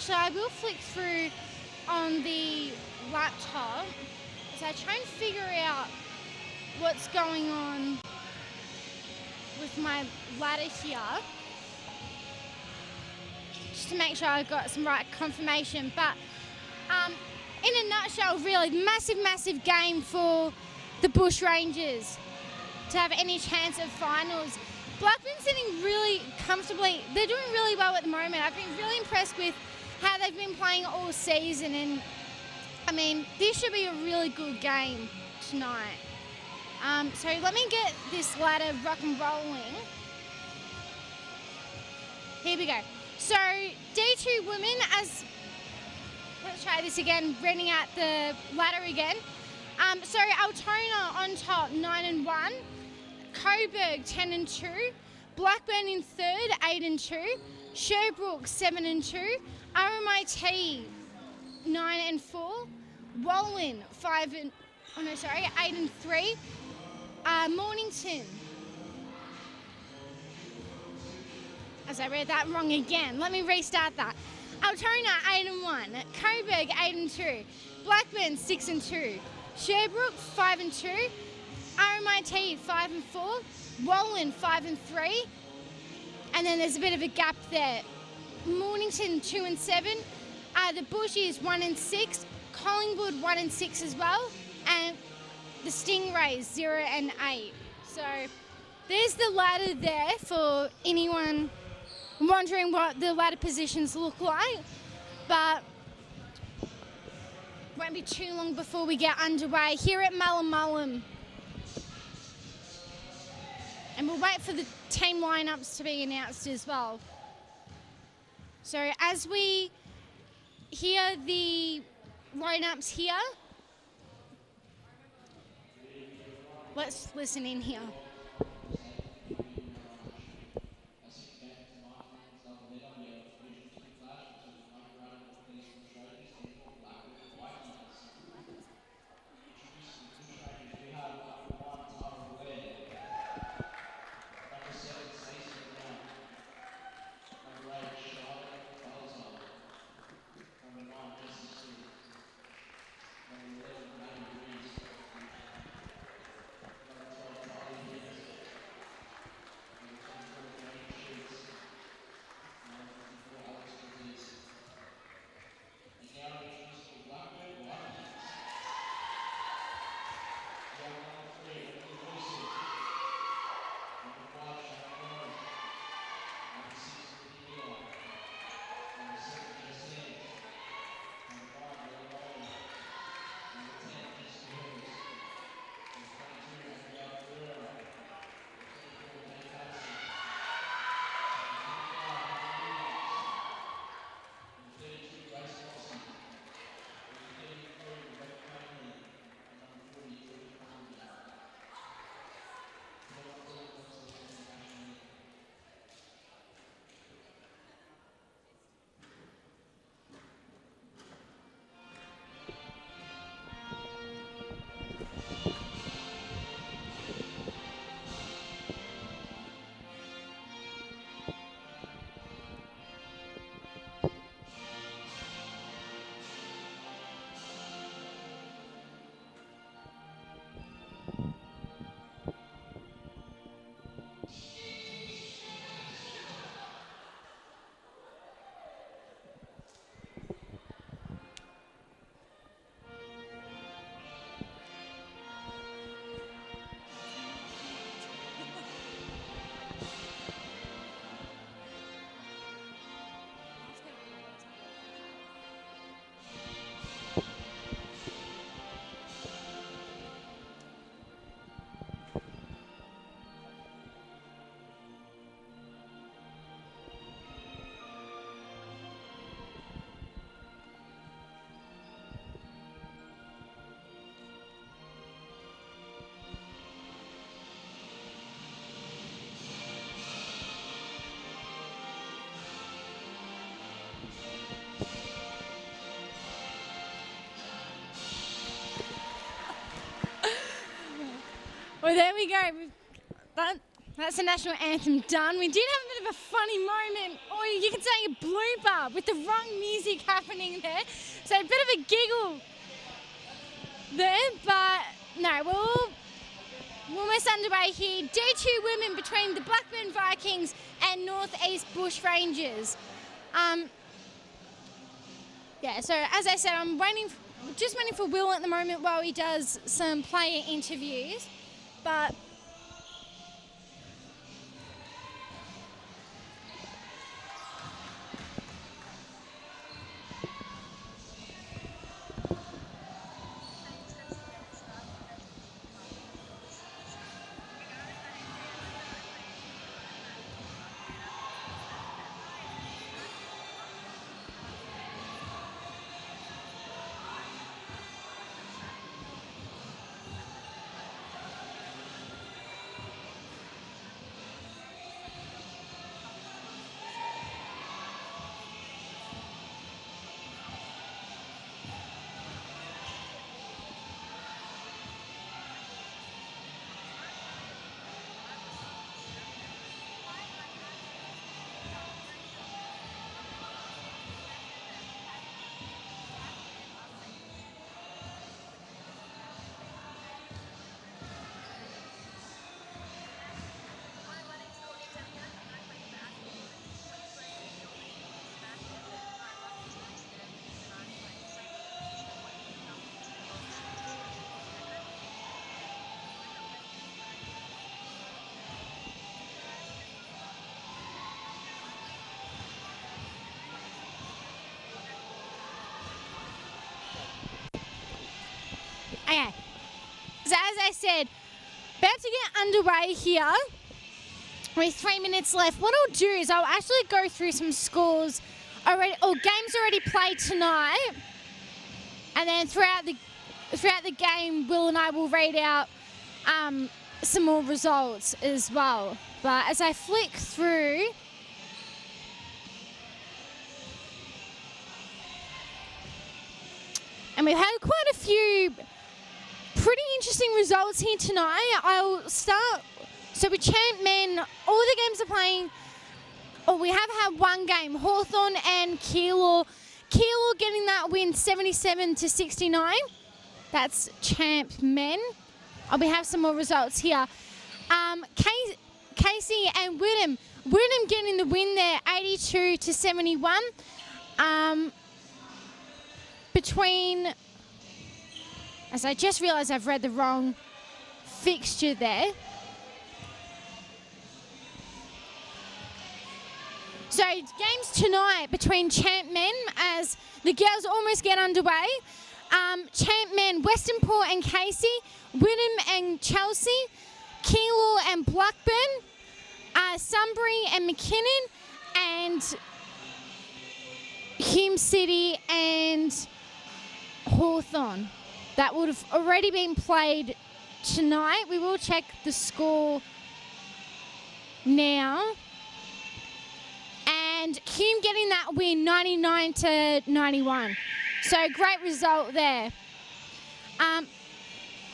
actually, I will flick through on the laptop as I try and figure out what's going on with my ladder here, just to make sure I've got some right confirmation. But in a nutshell, really massive game for the Bush Rangers to have any chance of finals. Blackburn's sitting really comfortably. They're doing really well at the moment. I've been really impressed with how they've been playing all season, and I mean, this should be a really good game tonight. So let me get this ladder rock and rolling. Here we go. So D2 women, let's try this again, running out the ladder again. So Altona on top, 9-1. Coburg, 10-2. Blackburn in third, 8-2. Sherbrooke, 7-2. RMIT, 9-4. Wallen, 8-3. Mornington, as I read that wrong again, let me restart that. Altona, 8-1. Coburg, 8-2. Blackburn, 6-2. Sherbrooke, 5-2. RMIT, 5-4. Wallen, 5-3. And then there's a bit of a gap there. Mornington, 2-7. The Bushies, 1-6. Collingwood, 1-6 as well. And the Stingrays, 0-8. So there's the ladder there for anyone wondering what the ladder positions look like. But won't be too long before we get underway here at Mullum. And we'll wait for the team lineups to be announced as well. So as we hear the lineups here, let's listen in here. Well, there we go. That's the national anthem done. We did have a bit of a funny moment or you can say a blooper with the wrong music happening there. So a bit of a giggle there, but no, we're almost underway here. D2 women between the Blackburn Vikings and North East Bush Rangers. Yeah, so as I said, I'm just waiting for Will at the moment while he does some player interviews, but okay. So as I said, about to get underway here with 3 minutes left. What I'll do is I'll actually go through some scores already, or games already played tonight, and then throughout the game, Will and I will read out some more results as well. But as I flick through, and we've had quite a few pretty interesting results here tonight. I'll start. So with Champ Men, all the games are playing, or we have had one game, Hawthorn and Keilor. Keilor getting that win 77-69. That's Champ Men. We have some more results here. Casey and Wyndham. Wyndham getting the win there, 82-71. Between, as I just realised I've read the wrong fixture there. So games tonight between Champ Men as the girls almost get underway. Champ Men, Western Port and Casey, Wyndham and Chelsea, Keilor and Blackburn, Sunbury and McKinnon, and Hume City and Hawthorn. That would have already been played tonight. We will check the score now. And Hume getting that win, 99-91. So great result there.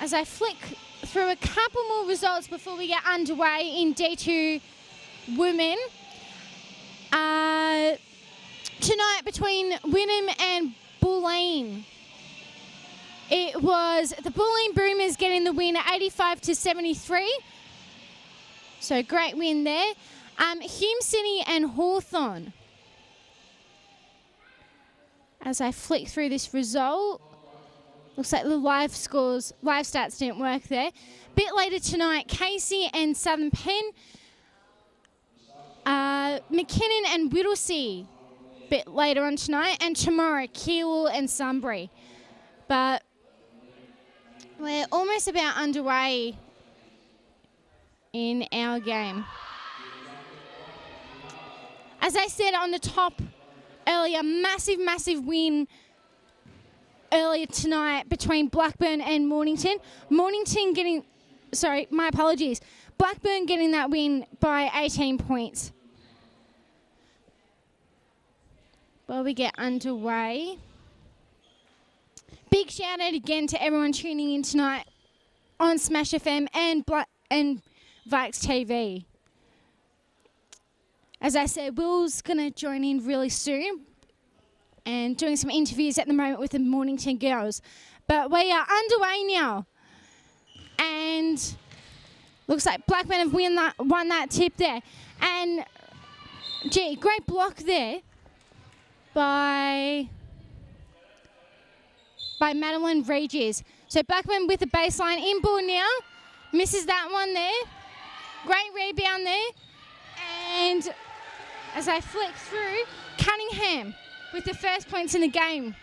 As I flick through a couple more results before we get underway in D2 Women. Tonight between Wynnum and Bulleen. It was the Bulleen Boomers getting the win, 85-73. So great win there. Hume City and Hawthorn. As I flick through this result, looks like the live stats didn't work there. Bit later tonight, Casey and Southern Penn. McKinnon and Whittlesea. Bit later on tonight. And tomorrow, Keilor and Sunbury. But we're almost about underway in our game. As I said on the top earlier, massive win earlier tonight between Blackburn and Mornington. Mornington getting, sorry, my apologies. Blackburn getting that win by 18 points. Well, we get underway. Big shout out again to everyone tuning in tonight on Smash FM and Vikes TV. As I said, Will's going to join in really soon and doing some interviews at the moment with the Mornington girls. But we are underway now. And looks like Blackburn have won that tip there. And, gee, great block there by Madeline Regis. So Blackburn with the baseline in ball now. Misses that one there. Great rebound there. And as I flick through, Cunningham with the first points in the game.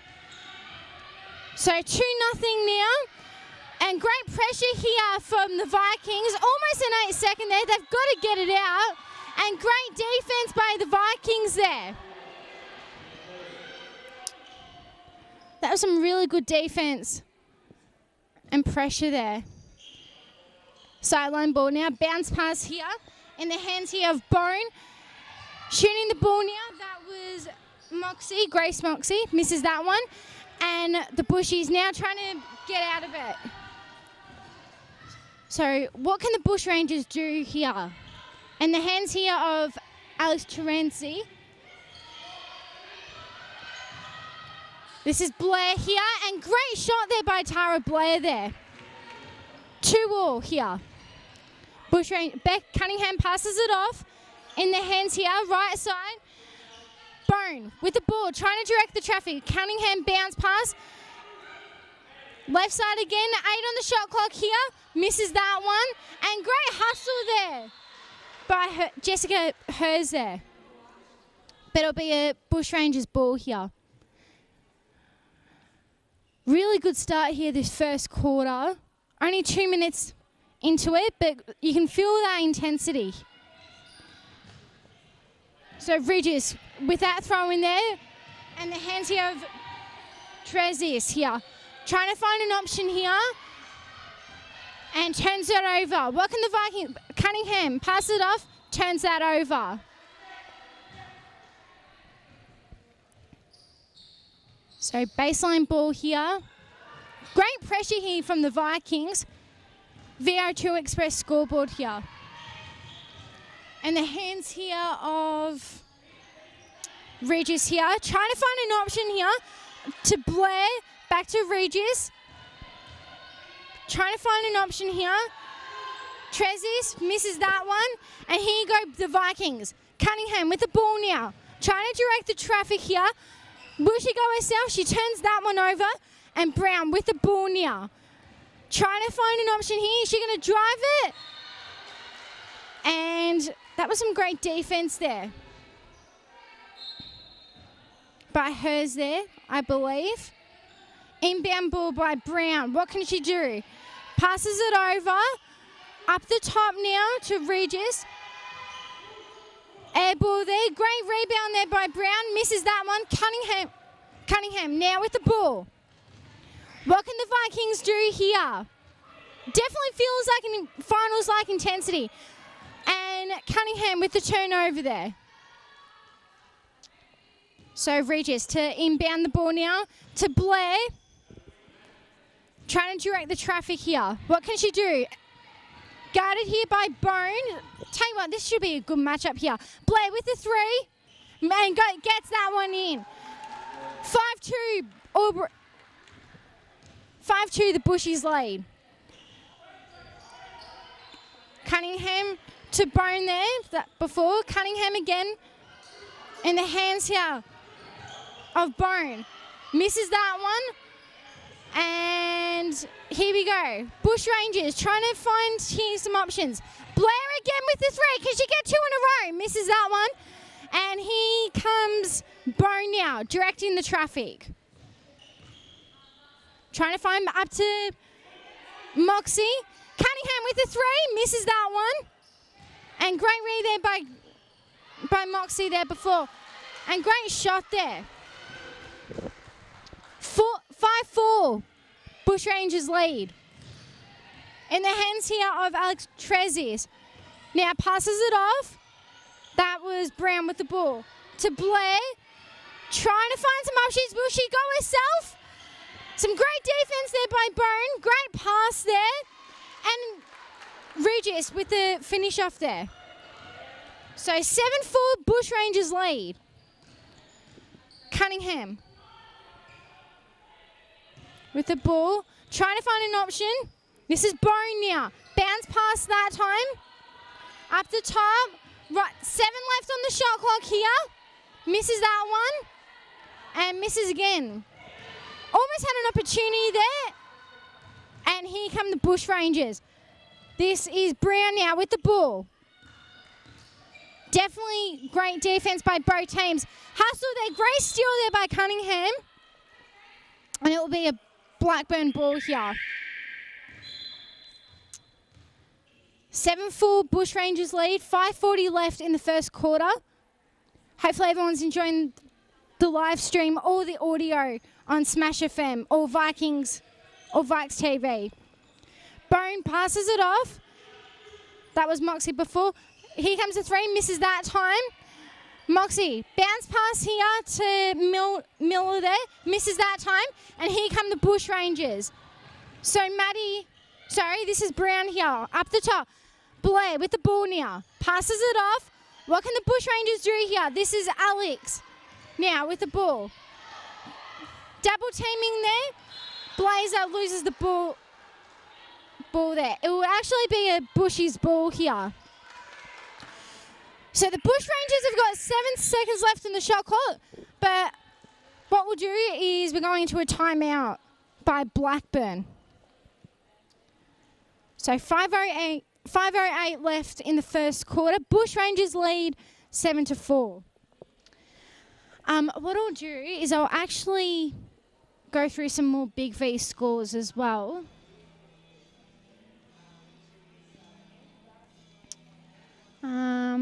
So 2-0 now. And great pressure here from the Vikings. Almost an 8-second there. They've got to get it out. And great defense by the Vikings there. That was some really good defense and pressure there. Sideline ball now. Bounce pass here in the hands here of Bone. Shooting the ball now. That was Moxie, Grace Moxie. Misses that one. And the Bushies now trying to get out of it. So what can the Bush Rangers do here? And the hands here of Alex Terenzi. This is Blair here, and great shot there by Tara Blair there. 2-2 here. Beck Cunningham passes it off in the hands here, right side. Bone with the ball, trying to direct the traffic. Cunningham bounce pass. Left side again, 8 on the shot clock here. Misses that one, and great hustle there by Jessica Hers there. But it'll be a Bush Rangers ball here. Really good start here this first quarter. Only 2 minutes into it, but you can feel that intensity. So Regis with that throw in there, and the hands here of Trezis here. Trying to find an option here, and turns it over. What can the Vikings? Cunningham pass it off, turns that over. So baseline ball here. Great pressure here from the Vikings. VO2 Express scoreboard here. And the hands here of Regis here. Trying to find an option here to Blair. Back to Regis. Trying to find an option here. Trezis misses that one. And here you go, the Vikings. Cunningham with the ball now. Trying to direct the traffic here. Will she go herself? She turns that one over. And Brown with the ball now. Trying to find an option here. Is she going to drive it? And that was some great defense there by Hers there, I believe. Inbound ball by Brown. What can she do? Passes it over. Up the top now to Regis. Air ball there. Great rebound there by Brown. Misses that one. Cunningham now with the ball. What can the Vikings do here? Definitely feels like in finals-like intensity. And Cunningham with the turnover there. So Regis to inbound the ball now to Blair. Trying to direct the traffic here. What can she do? Guarded here by Bone. Tell you what, this should be a good matchup here. Blair with the three. And gets that one in. 5-2. 5-2 the Bushies lead. Cunningham to Bone there. That before. Cunningham again. In the hands here of Bone. Misses that one. And here we go. Bush Rangers trying to find here some options. Blair again with the three. Can she get 2 in a row? Misses that one. And here comes Bone now, directing the traffic. Trying to find up to Moxie. Cunningham with the three. Misses that one. And great read there by Moxie there before. And great shot there. 5-4. Bush Rangers lead. In the hands here of Alex Trezis. Now passes it off. That was Brown with the ball. To Blair. Trying to find some options. Will she go herself? Some great defense there by Bone. Great pass there. And Regis with the finish off there. So 7-4 Bushrangers lead. Cunningham with the ball, trying to find an option. This is Bone now. Bounce pass that time. Up the top. Right, 7 left on the shot clock here. Misses that one. And misses again. Almost had an opportunity there. And here come the Bushrangers. This is Brown now with the ball. Definitely great defense by both teams. Hustle there, great steal there by Cunningham. And it will be a Blackburn ball here. 7-4 Bushrangers lead, 5:40 left in the first quarter. Hopefully everyone's enjoying the live stream or the audio on Smash FM or Vikings or Vikes TV. Bone passes it off. That was Moxie before. Here comes the 3, misses that time. Moxie, bounce pass here to Miller there, misses that time. And here come the Bushrangers. So this is Brown here, up the top. Blair with the ball now, passes it off. What can the Bushrangers do here? This is Alex now with the ball. Double teaming there. Blazer loses the ball there. It will actually be a Bushy's ball here. So the Bushrangers have got 7 seconds left in the shot clock, but what we'll do is we're going into a timeout by Blackburn. So 5:08 left in the first quarter. Bushrangers lead 7-4. What I'll do is I'll actually go through some more BigV scores as well.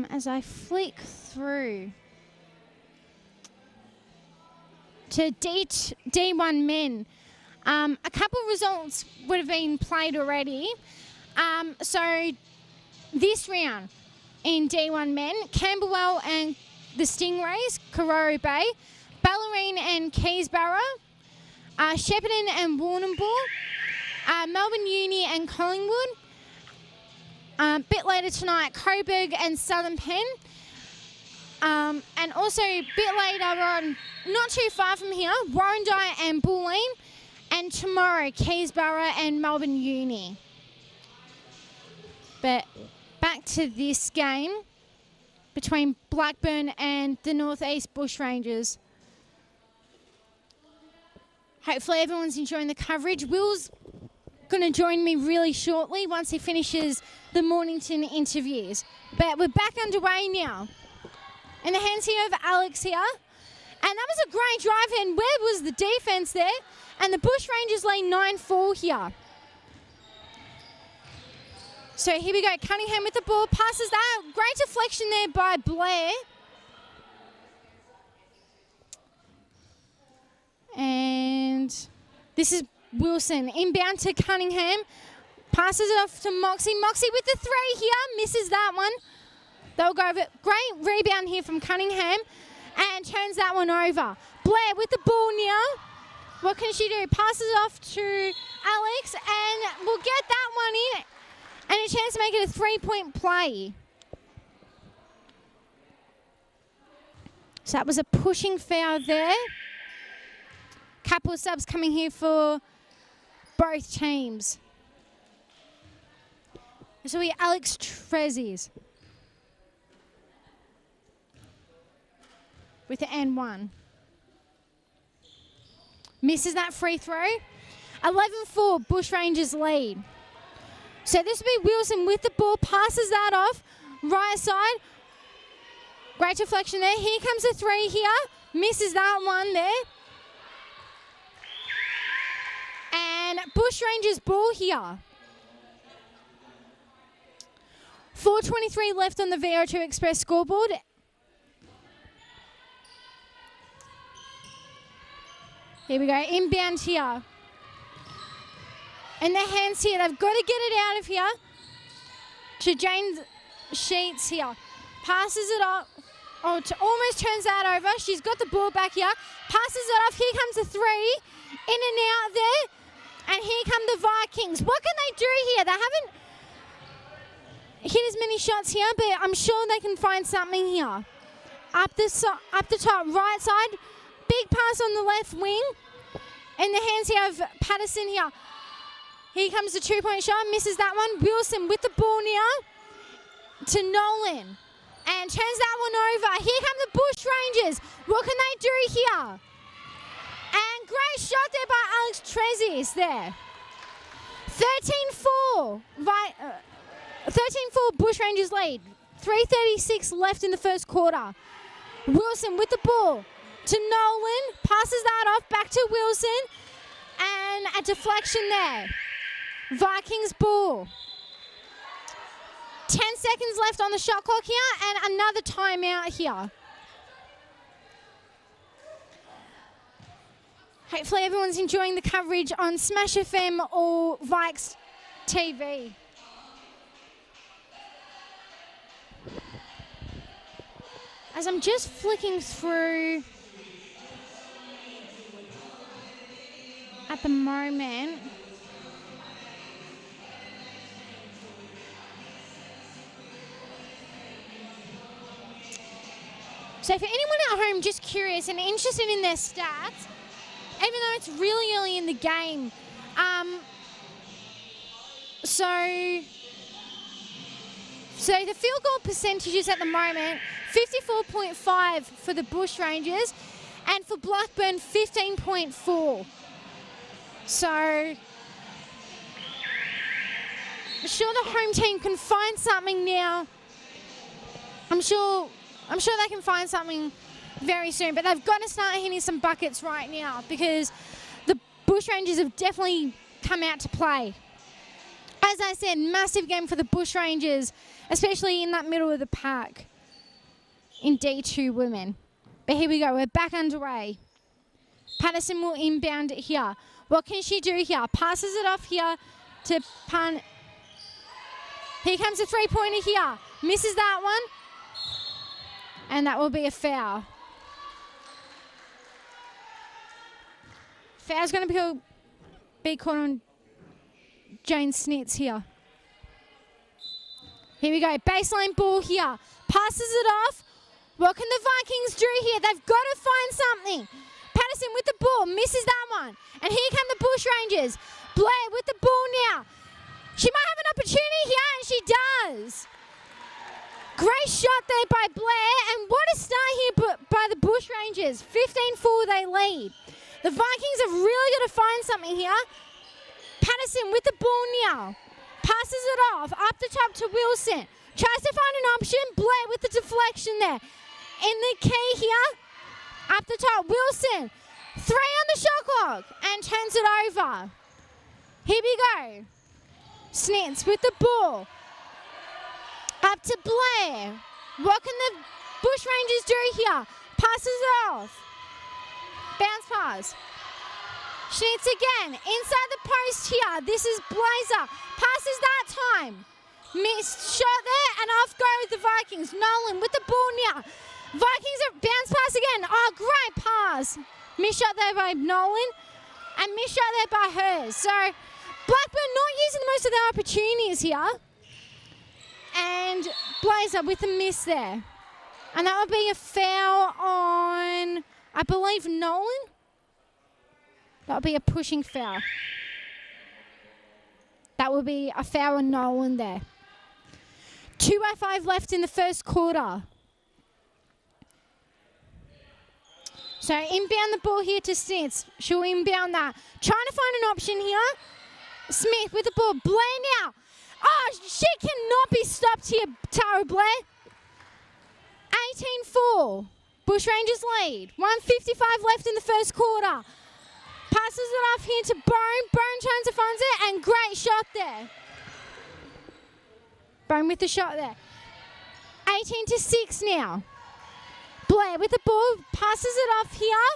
As I flick through to D1 men, a couple of results would have been played already. So this round in D1 men, Camberwell and the Stingrays, Karoro Bay, Ballerine and Keysborough, Shepparton and Warrnambool, Melbourne Uni and Collingwood. Bit later tonight, Coburg and Southern Penn. And also a bit later on, not too far from here, Warrandyte and Bulleen. And tomorrow, Keysborough and Melbourne Uni. But back to this game between Blackburn and the North East Bushrangers. Hopefully everyone's enjoying the coverage. Will's going to join me really shortly once he finishes the Mornington interviews. But we're back underway now. In the hands here of Alex here. And that was a great drive, and where was the defence there? And the Bushrangers lay 9-4 here. So here we go, Cunningham with the ball, passes that. Great deflection there by Blair. And this is Wilson, inbound to Cunningham. Passes it off to Moxie. Moxie with the 3 here, misses that one. They'll go over. Great rebound here from Cunningham and turns that one over. Blair with the ball now. What can she do? Passes it off to Alex and we'll get that one in. And a chance to make it a 3-point play. So that was a pushing foul there. Couple of subs coming here for both teams. This will be Alex Trezis with the N1. Misses that free throw. 11-4, Bushrangers lead. So this will be Wilson with the ball, passes that off, right side. Great deflection there. Here comes a 3 here. Misses that one there. And Bushrangers ball here. 4:23 left on the VO2 Express scoreboard. Here we go, inbound here. In the hands here, they've got to get it out of here. To James Sheets here. Passes it off. Oh, almost turns that over. She's got the ball back here. Passes it off. Here comes the 3. In and out there. And here come the Vikings. What can they do here? They haven't... hit as many shots here, but I'm sure they can find something here. Up the top, right side. Big pass on the left wing. In the hands here of Patterson here. Here comes the 2-point shot. Misses that one. Wilson with the ball now to Nolan. And turns that one over. Here come the Bush Rangers. What can they do here? And great shot there by Alex Trezis there. 13-4. 13-4 Bush Rangers lead. 3:36 left in the first quarter. Wilson with the ball to Nolan. Passes that off back to Wilson. And a deflection there. Vikings ball. 10 seconds left on the shot clock here and another timeout here. Hopefully everyone's enjoying the coverage on Smash FM or Vikes TV. As I'm just flicking through at the moment. So for anyone at home just curious and interested in their stats, even though it's really early in the game, so the field goal percentages at the moment, 54.5 for the Bush Rangers, and for Blackburn, 15.4. So I'm sure the home team can find something now. I'm sure they can find something very soon, but they've got to start hitting some buckets right now because the Bush Rangers have definitely come out to play. As I said, massive game for the Bush Rangers, especially in that middle of the pack in D2 women. But here we go, we're back underway. Patterson will inbound it here. What can she do here? Passes it off here to Pan. Here comes a three-pointer here. Misses that one. And that will be a foul. Foul's going to be caught on Jane Snitz here. Here we go. Baseline ball here. Passes it off. What can the Vikings do here? They've got to find something. Patterson with the ball. Misses that one. And here come the Bush Rangers. Blair with the ball now. She might have an opportunity here, and she does. Great shot there by Blair, and what a start here by the Bush Rangers. 15-4 they lead. The Vikings have really got to find something here. Patterson with the ball now. Passes it off, up the top to Wilson. Tries to find an option. Blair with the deflection there. In the key here, up the top, Wilson. 3 on the shot clock, and turns it over. Here we go. Snitz with the ball. Up to Blair. What can the Bush Rangers do here? Passes it off. Bounce pass. Schnitz again. Inside the post here. This is Blazer. Passes that time. Missed shot there and off go the Vikings. Nolan with the ball now. Vikings are bounce pass again. Oh, great pass. Missed shot there by Nolan and missed shot there by hers. So Blackburn not using the most of their opportunities here. And Blazer with a miss there. And that would be a foul on, I believe, Nolan. That would be a pushing foul. That would be a foul on Nolan there. 2:05 left in the first quarter. So inbound the ball here to Smith. She'll inbound that. Trying to find an option here. Smith with the ball. Blair now. Oh, she cannot be stopped here, Tara Blair. 18-4. Bush Rangers lead. 1:55 left in the first quarter. Passes it off here to Bone. Bone turns and finds it, and great shot there. Bone with the shot there. 18-6 now. Blair with the ball. Passes it off here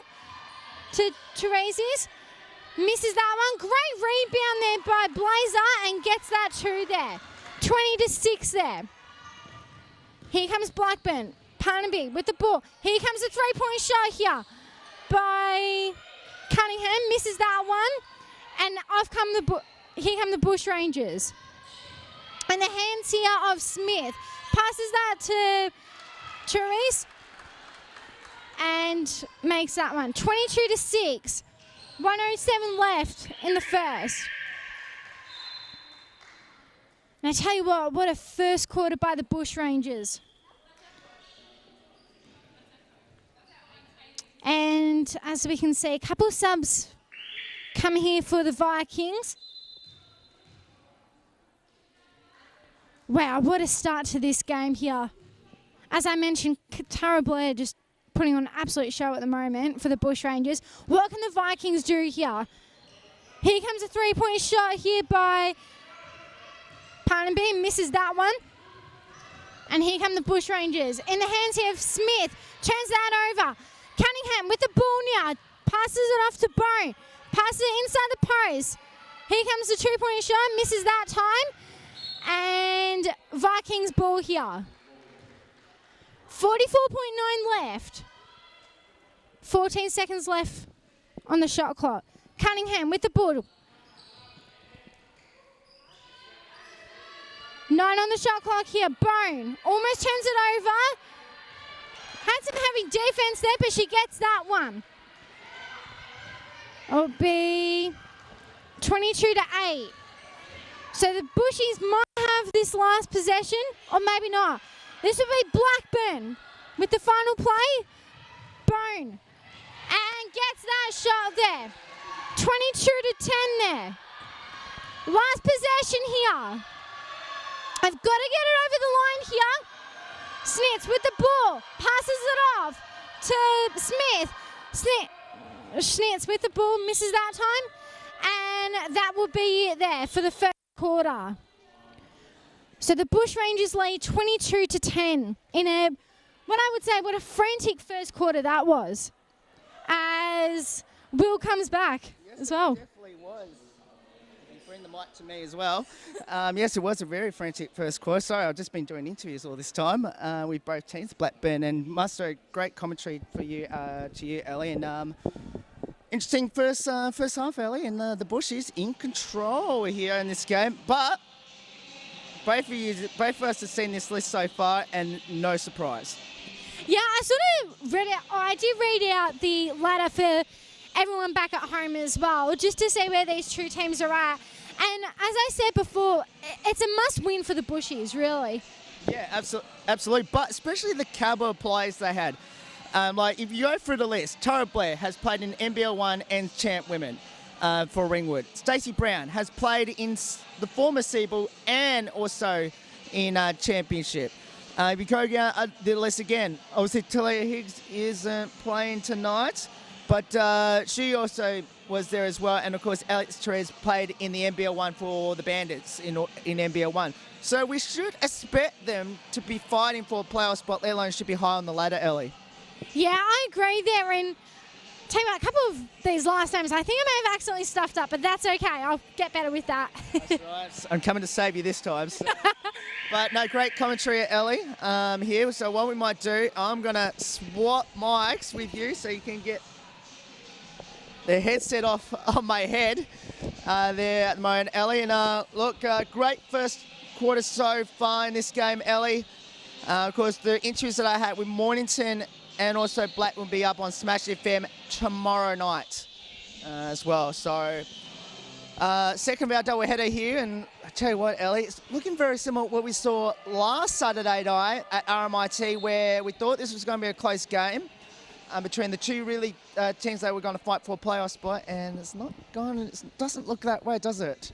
to Teresis. Misses that one. Great rebound there by Blazer and gets that 2 there. 20-6 there. Here comes Blackburn. Parnaby with the ball. Here comes a 3-point shot here by Cunningham. Misses that one. And off come here come the Bush Rangers. And the hands here of Smith. Passes that to Therese and makes that one. 22-6. 1:07 left in the first. And I tell you what a first quarter by the Bushrangers. And as we can see, a couple of subs come here for the Vikings. Wow, what a start to this game here. As I mentioned, Tara Blair just putting on an absolute show at the moment for the Bushrangers. What can the Vikings do here? Here comes a three-point shot here by Parnaby, misses that one. And here come the Bushrangers. In the hands here of Smith, turns that over. Cunningham with the ball now, passes it off to Bone, passes it inside the post. Here comes the two-point shot, misses that time. And Vikings ball here. 44.9 left. 14 seconds left on the shot clock. Cunningham with the ball. 9 on the shot clock here. Bone almost turns it over. Had some heavy defense there, but she gets that one. It'll be 22-8. So the Bushies might have this last possession, or maybe not. This will be Blackburn with the final play. Bone. And gets that shot there. 22-10 there. Last possession here. I've got to get it over the line here. Snitz with the ball. Passes it off to Smith. Schnitz with the ball. Misses that time. And that will be it there for the first quarter. So the Bushrangers lead 22-10 in a, what I would say, what a frantic first quarter that was. As Will comes back as well. It definitely was. You bring the mic to me as well. Yes, it was a very frantic first quarter. Sorry, I've just been doing interviews all this time with both teams, Blackburn and Musto. Great commentary for you, to you, Ellie. And interesting first half, Ellie, and the Bushies in control here in this game. But both of us have seen this list so far, and no surprise. Yeah, I sort of read it. I did read out the ladder for everyone back at home as well, just to see where these two teams are at. And as I said before, it's a must-win for the Bushies, really. Yeah, absolutely. But especially the caliber of players they had. Like, if you go through the list, Tara Blair has played in NBL 1 and Champ Women for Ringwood. Stacey Brown has played in the former Seabull and also in Championship. If you go down the list again, obviously Talia Higgs isn't playing tonight, but she also was there as well. And of course, Alex Therese played in the NBL 1 for the Bandits in NBL 1. So we should expect them to be fighting for a playoff spot, let alone should be high on the ladder, Ellie. Yeah, I agree there. And tell you what, a couple of these last names, I think I may have accidentally stuffed up, but that's okay. I'll get better with that. That's right. I'm coming to save you this time. So. But no, great commentary, Ellie, here. So what we might do, I'm going to swap mics with you so you can get the headset off on my head there at the moment, Ellie. And look, great first quarter so far in this game, Ellie. Of course, the interviews that I had with Mornington and also Black will be up on Smash FM tomorrow night as well. So second of our doubleheader here, and I tell you what, Ellie, it's looking very similar to what we saw last Saturday night at RMIT, where we thought this was going to be a close game between the two really teams that were going to fight for a playoff spot, and it's not gone. It doesn't look that way, does it?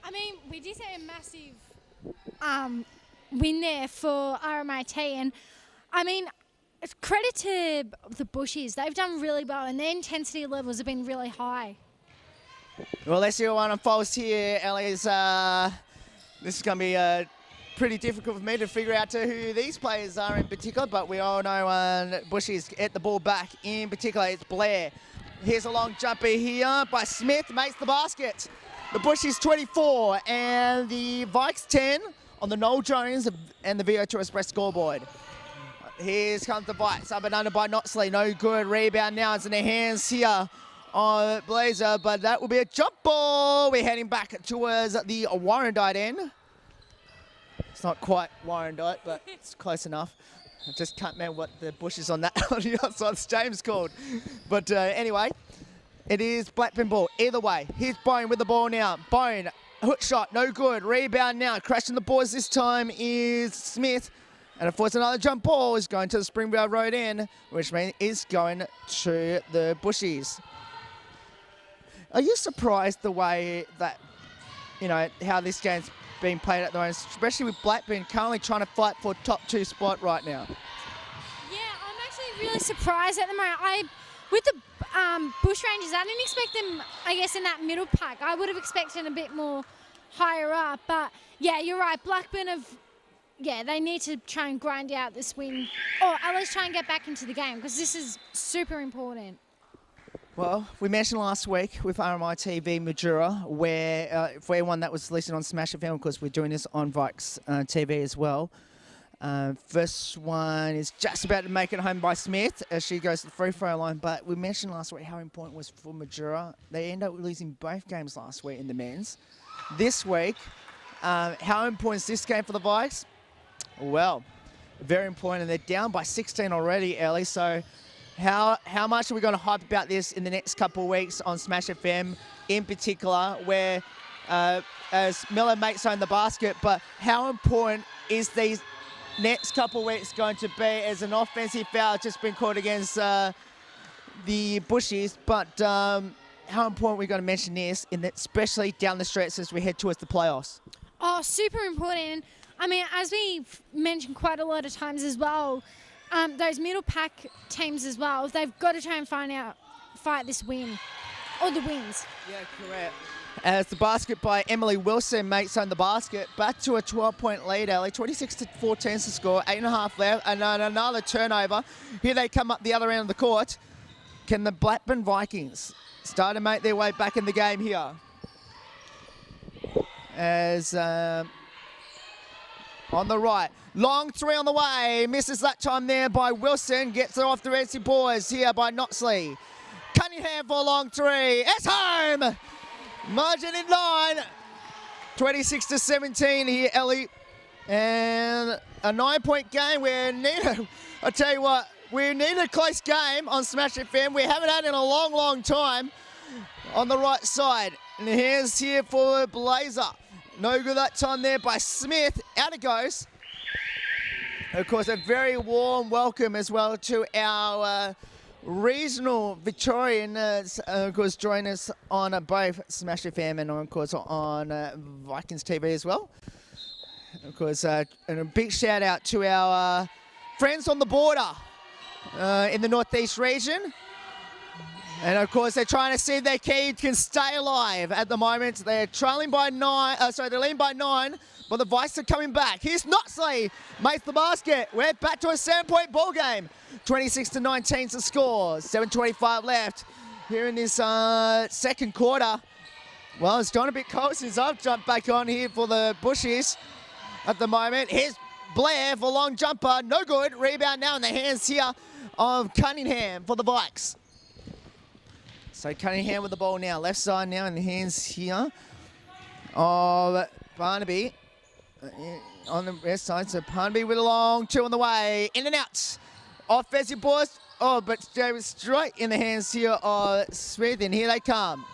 I mean, we did say a massive win there for RMIT, and I mean, credit to the Bushies. They've done really well, and their intensity levels have been really high. Well, let's see what unfolds here, Ellie. This is going to be pretty difficult for me to figure out who these players are in particular, but we all know Bushies get the ball back. In particular, it's Blair. Here's a long jumper here by Smith, makes the basket. The Bushies 24 and the Vikes 10 on the Noel Jones and the VO2 Express scoreboard. Here comes the Vikes, up and under by Knoxley. No good. Rebound now. It's in the hands here on Blazer, but that will be a jump ball. We're heading back towards the Warrandyte end. It's not quite Wangaratta, but it's close enough. I just can't remember what the bushes on that on the outside James called. But anyway, it is Blackburn ball. Either way, here's Bone with the ball now. Bone, hook shot, no good. Rebound now. Crashing the boards this time is Smith. And of course, another jump ball is going to the Springvale Road end, which means is going to the bushies. Are you surprised the way that, how this game's being played at the moment, especially with Blackburn currently trying to fight for top 2 spot right now? Yeah, I'm actually really surprised at the moment. With the Bushrangers, I didn't expect them, I guess, in that middle pack. I would have expected a bit more higher up. But, yeah, you're right. Blackburn they need to try and grind out this win, or at least try and get back into the game, because this is super important. Well, we mentioned last week with RMI TV Majura, where for everyone that was listening on Smash FM, of course, we're doing this on Vikes TV as well. First one is just about to make it home by Smith as she goes to the free throw line. But we mentioned last week how important it was for Majura. They ended up losing both games last week in the men's. This week, how important is this game for the Vikes? Well, very important. And they're down by 16 already, Ellie. So how much are we going to hype about this in the next couple of weeks on Smash FM in particular, where as Miller makes home the basket, but how important is these next couple of weeks going to be as an offensive foul just been called against the Bushies, but how important we're going to mention this, especially down the stretch as we head towards the playoffs? Oh, super important. I mean, as we've mentioned quite a lot of times as well, those middle pack teams as well, they've got to try and fight this win, or the wins. Yeah, correct. As the basket by Emily Wilson makes home the basket, back to a 12-point lead, Ellie. 26-14 is the score, 8.5 left, and another turnover. Here they come up the other end of the court. Can the Blackburn Vikings start to make their way back in the game here? As on the right, long three on the way, misses that time there by Wilson, gets it off the Resi boys here by Knoxley. Cunningham for a long three, it's home! Margin in line, 26-17 here, Ellie. And a 9-point game where I tell you what, we need a close game on Smash FM. We haven't had it in a long, long time on the right side. And here's here for Blazer. No good that time there by Smith. Out it goes. Of course, a very warm welcome as well to our regional Victorian, of course, join us on both Smash FM and, of course, on Vikings TV as well. Of course, and a big shout out to our friends on the border in the Northeast region. And, of course, they're trying to see if their key can stay alive at the moment. They're trailing by 9, they're leading by 9, but the Vikes are coming back. Here's Knoxley, makes the basket. We're back to a 7-point ball game. 26-19 to score, 7:25 left here in this second quarter. Well, it's gone a bit cold since I've jumped back on here for the Bushies at the moment. Here's Blair for a long jumper, no good. Rebound now in the hands here of Cunningham for the Vikes. So Cunningham with the ball now, left side now in the hands here of Barnaby. On the west side, so Barnaby with a long two on the way, in and out. Offensive boys, but straight in the hands here of Smith, and here they come.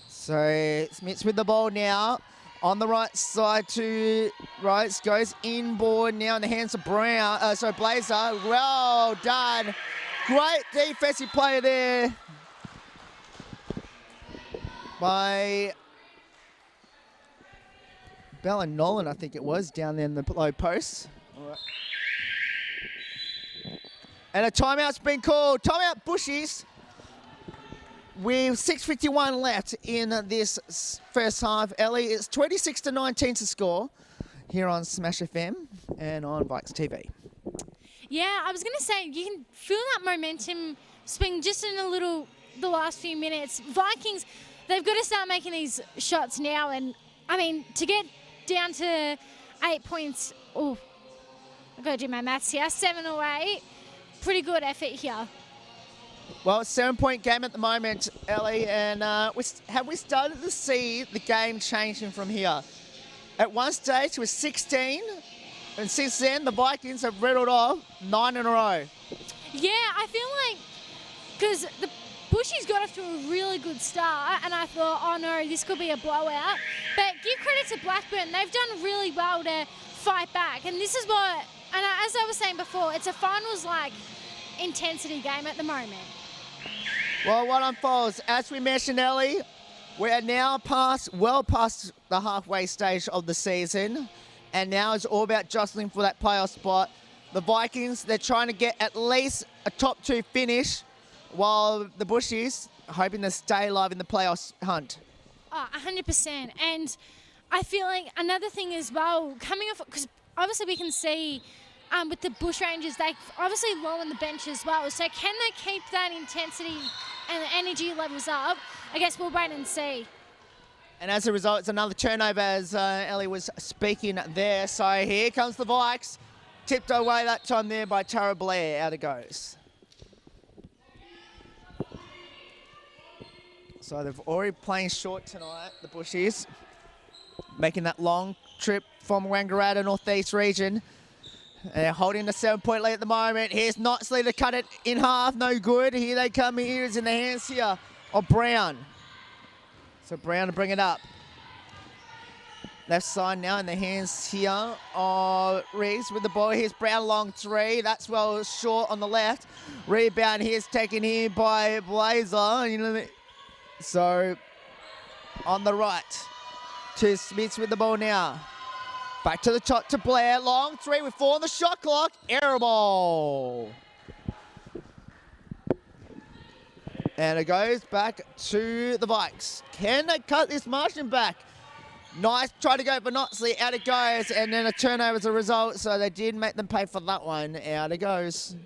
So Smith's with the ball now, on the right side to right, goes inboard now in the hands of Blazer. Well done. Great defensive play there by Bella Nolan, I think it was, down there in the low post. All right. And a timeout's been called. Timeout Bushies. With 6:51 left in this first half, Ellie, it's 26-19 to score here on Smash FM and on Vikes TV. Yeah, I was going to say, you can feel that momentum swing just in the last few minutes. Vikings, they've got to start making these shots now. And, I mean, to get down to 8 points, I've got to do my maths here, 7 or 8. Pretty good effort here. Well, it's a 7-point game at the moment, Ellie, and have we started to see the game changing from here? At one stage, it was 16. And since then, the Vikings have riddled off 9 in a row. Yeah, I feel like because the Bushies got off to a really good start, and I thought, oh no, this could be a blowout. But give credit to Blackburn; they've done really well to fight back. And this is what, and as I was saying before, it's a finals-like intensity game at the moment. Well, what unfolds, as we mentioned, Ellie, we are now well past the halfway stage of the season, and now it's all about jostling for that playoff spot. The Vikings, they're trying to get at least a top 2 finish, while the Bushies hoping to stay alive in the playoff hunt. Oh, 100%. And I feel like another thing as well, coming off, because obviously we can see with the Bushrangers, they obviously low on the bench as well. So can they keep that intensity and the energy levels up? I guess we'll wait and see. And as a result, it's another turnover, as Ellie was speaking there. So here comes the Vikes. Tipped away that time there by Tara Blair. Out it goes. So they've already playing short tonight, the Bushies. Making that long trip from Wangaratta, northeast region. They're holding the 7-point lead at the moment. Here's Knotsley to cut it in half. No good. Here they come. Here is in the hands here of Brown. So Brown to bring it up. Left side now in the hands here of Riggs with the ball. Here's Brown, long 3. That's well short on the left. Rebound here's taken here by Blazer. So on the right to Smith with the ball now. Back to the top to Blair. Long 3 with 4 on the shot clock. Air ball. And it goes back to the Vikes. Can they cut this margin back? Nice try to go for Knotsley. Out it goes. And then a turnover as a result. So they did make them pay for that one. Out it goes.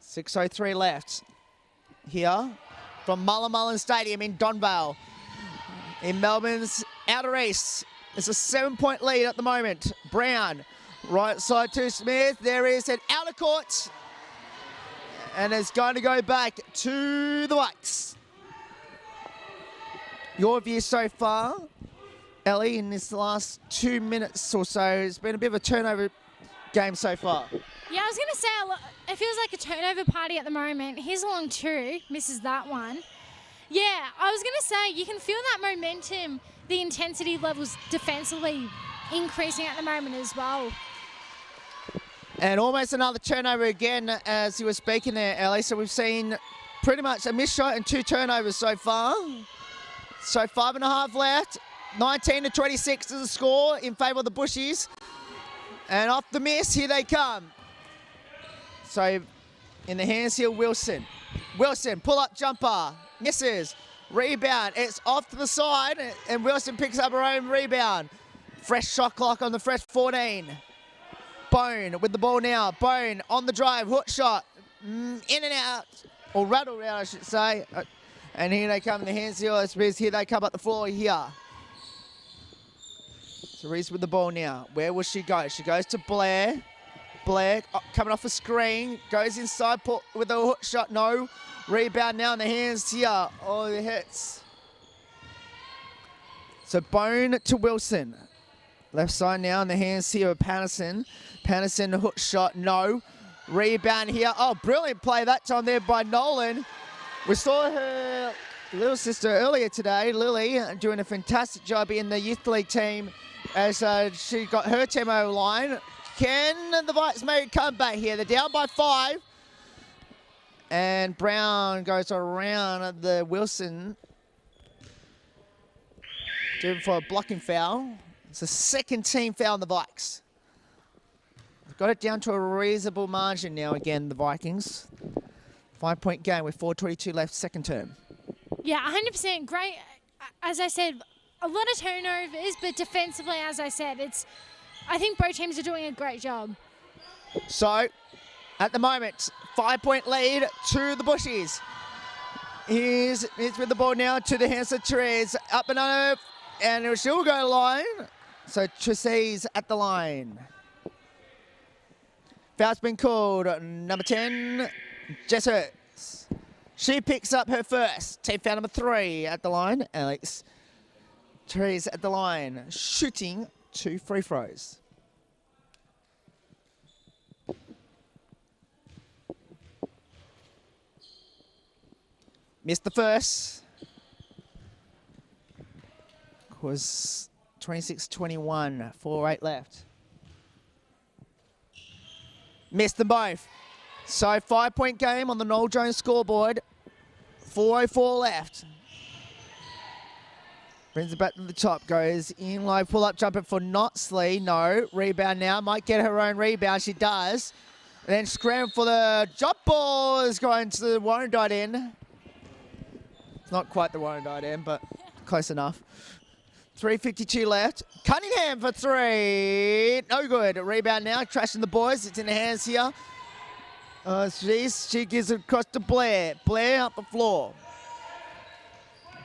.6:03 left here from Mullen Stadium in Donvale. In Melbourne's outer east, it's a 7-point lead at the moment. Brown, right side to Smith. There is an outer court. And it's going to go back to the Vikes. Your view so far, Ellie, in this last 2 minutes or so, it's been a bit of a turnover game so far. Yeah, I was going to say, it feels like a turnover party at the moment. Here's a long 2, misses that one. Yeah, I was going to say, you can feel that momentum, the intensity levels defensively increasing at the moment as well. And almost another turnover again, as you were speaking there, Ellie. So we've seen pretty much a missed shot and 2 turnovers so far. So 5.5 left. 19-26 is the score in favour of the Bushies. And off the miss, here they come. So in the hands here, Wilson. Wilson, pull-up jumper. Misses. Rebound. It's off to the side, and Wilson picks up her own rebound. Fresh shot clock on the fresh 14. Bone with the ball now. Bone on the drive. Hook shot. In and out. Or rattled out, I should say. And here they come in the hands here. Here they come up the floor here. So Reese with the ball now. Where will she go? She goes to Blair. Blair coming off a screen. Goes inside with a hook shot. No. Rebound now in the hands here. Oh, the hits. So Bone to Wilson. Left side now in the hands here of Patterson. Patterson, hook shot. No. Rebound here. Oh, brilliant play that time there by Nolan. We saw her little sister earlier today, Lily, doing a fantastic job in the youth league team as she got her tempo line. Can the Vikes make a comeback here? They're down by 5. And Brown goes around the Wilson. Doing for a blocking foul. It's a second team foul on the Vikes. They've got it down to a reasonable margin now again, the Vikings. 5-point game with 4:22 left, second term. Yeah, 100% great. As I said, a lot of turnovers, but defensively, as I said, I think both teams are doing a great job. So, at the moment, 5-point lead to the Bushies. Here's with the ball now to the hands of Therese. Up and over, and she'll go line. So, Therese at the line. Foul's been called. Number 10, Jessers. She picks up her first. Team foul number 3 at the line. Alex Trees at the line, shooting 2 free throws. Missed the first. Was 26-21, 4-8 left. Missed them both. So 5-point game on the Noel Jones scoreboard. 4:04 left. Brings it back to the top. Goes in low. Pull-up jumper for Knotsley. No. Rebound now. Might get her own rebound. She does. And then scramble for the jump ball. Is going to the Warrandyte end. It's not quite the Warrandyte end, but close enough. 3:52 left. Cunningham for 3. No good. Rebound now. Trashing the boys. It's in the hands here. She gives it across to Blair. Blair up the floor.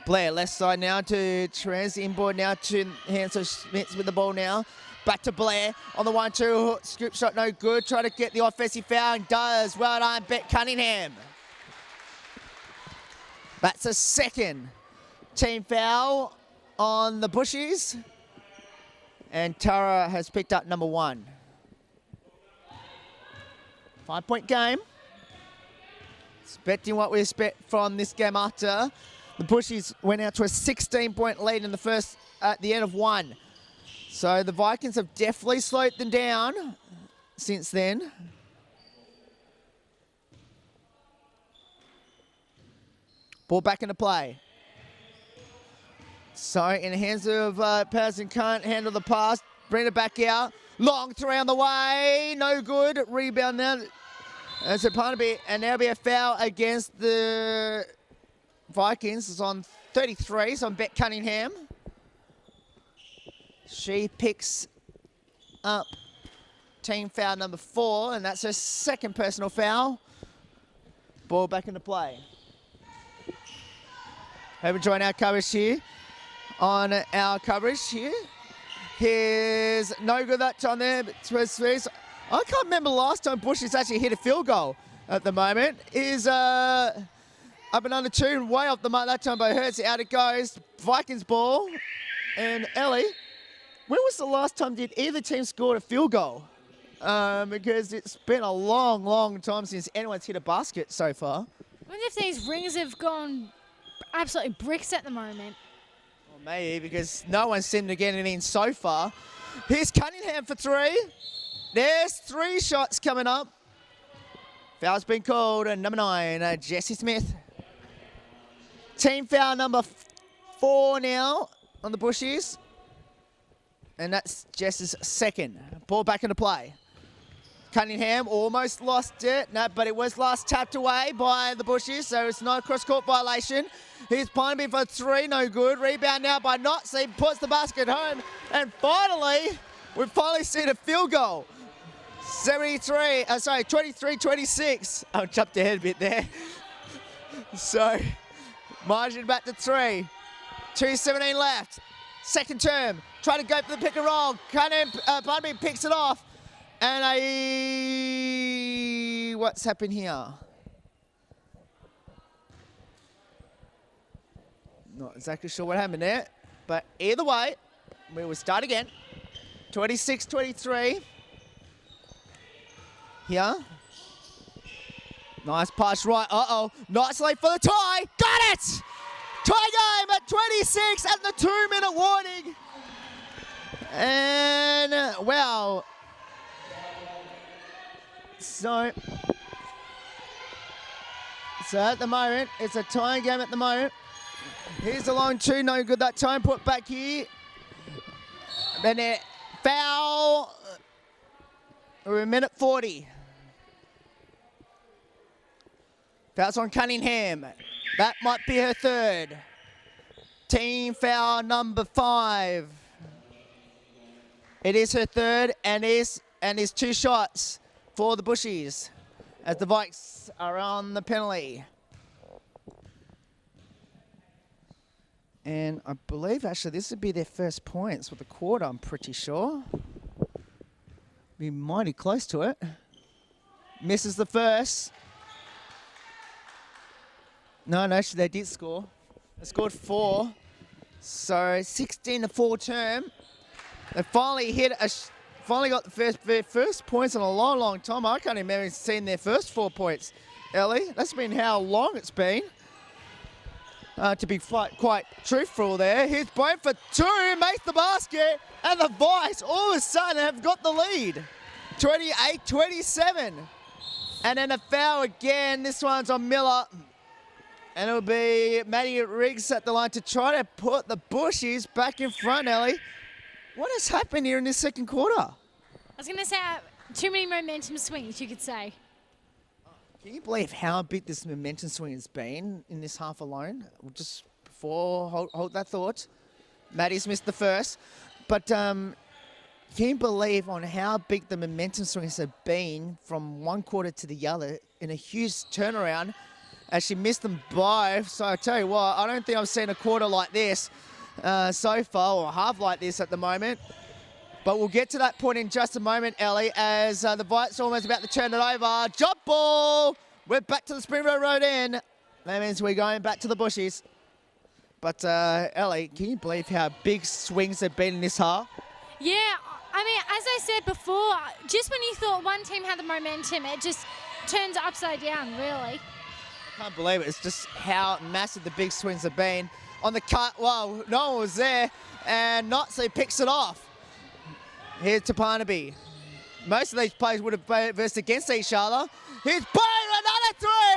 Blair left side now to Trez. Inboard now to Hansel Schmitz with the ball now. Back to Blair on the 1-2. Scoop shot no good. Try to get the offensive foul and does. Well done, Bet Cunningham. That's a second team foul on the Bushies. And Tara has picked up number 1. 5-point game. Expecting what we expect from this game after. The Bushies went out to a 16-point lead in the first at the end of 1. So the Vikings have definitely slowed them down since then. Ball back into play. So in the hands of Patterson, can't handle the pass. Bring it back out. Long three on the way. No good. Rebound now. As a penalty, and there'll be a foul against the Vikings. It's on 33, so on Bet Cunningham. She picks up team foul number 4, and that's her second personal foul. Ball back into play. Hope you join our coverage here. On our coverage here. Here's no good that time there, but I can't remember the last time Bushies actually hit a field goal at the moment. Is up and under 2 and way off the mark that time by Hertz. Out it goes. Vikings ball. And Ellie, when was the last time did either team scored a field goal? Because it's been a long, long time since anyone's hit a basket so far. I wonder if these rings have gone absolutely bricks at the moment. Well, maybe, because no one's seemed to get anything so far. Here's Cunningham for 3. There's 3 shots coming up. Foul's been called, and number 9, Jessie Smith. Team foul number 4 now on the Bushies. And that's Jess's second. Ball back into play. Cunningham almost lost it, no, but it was last tapped away by the Bushies, so it's not a cross-court violation. Here's Pineby for 3, no good. Rebound now by Knotsley, puts the basket home, and finally, we've finally seen a field goal. 23-26. I jumped ahead a bit there. So, margin back to 3. 2:17 left. Second term. Try to go for the pick and roll. Pineby picks it off. And what's happened here? Not exactly sure what happened there. But either way, we will start again. 26-23. Here. Nice pass right. Uh-oh. Nice late for the tie. Got it! Tie game at 26 and the 2-minute warning. And, wow. So at the moment, it's a tying game at the moment. Here's the long 2, no good that time. Put back here. Then it foul. We're a minute 40. Foul's on Cunningham. That might be her third. Team foul number 5. It is her third, and is 2 shots for the Bushies as the Vikes are on the penalty. And I believe actually this would be their first points for the quarter, I'm pretty sure. Be mighty close to it. Misses the first. No, they did score. They scored 4. So 16-4 term. They finally finally got their first points in a long, long time. I can't remember seeing their first 4 points. Ellie, that's been how long it's been. To be quite truthful there. Here's Bone for 2, makes the basket, and the Vice all of a sudden have got the lead. 28-27. And then a foul again. This one's on Miller. And it'll be Matty Riggs at the line to try to put the Bushies back in front, Ellie. What has happened here in this second quarter? I was going to say too many momentum swings, you could say. Can you believe how big this momentum swing has been in this half alone? Just before, hold that thought. Matty's missed the first. But can you believe on how big the momentum swings have been from one quarter to the other in a huge turnaround as she missed them by? So I tell you what, I don't think I've seen a quarter like this so far, or a half like this at the moment. But we'll get to that point in just a moment, Ellie, as the Vite's almost about to turn it over. Drop ball! We're back to the Springboro Road end. That means we're going back to the Bushies. But, Ellie, can you believe how big swings have been in this half? Yeah, I mean, as I said before, just when you thought one team had the momentum, it just turns upside down, really. I can't believe it. It's just how massive the big swings have been. On the cut, well, no one was there, and Notley picks it off. Here's to Parnaby. Most of these players would have versed against each other. Here's Bayer, another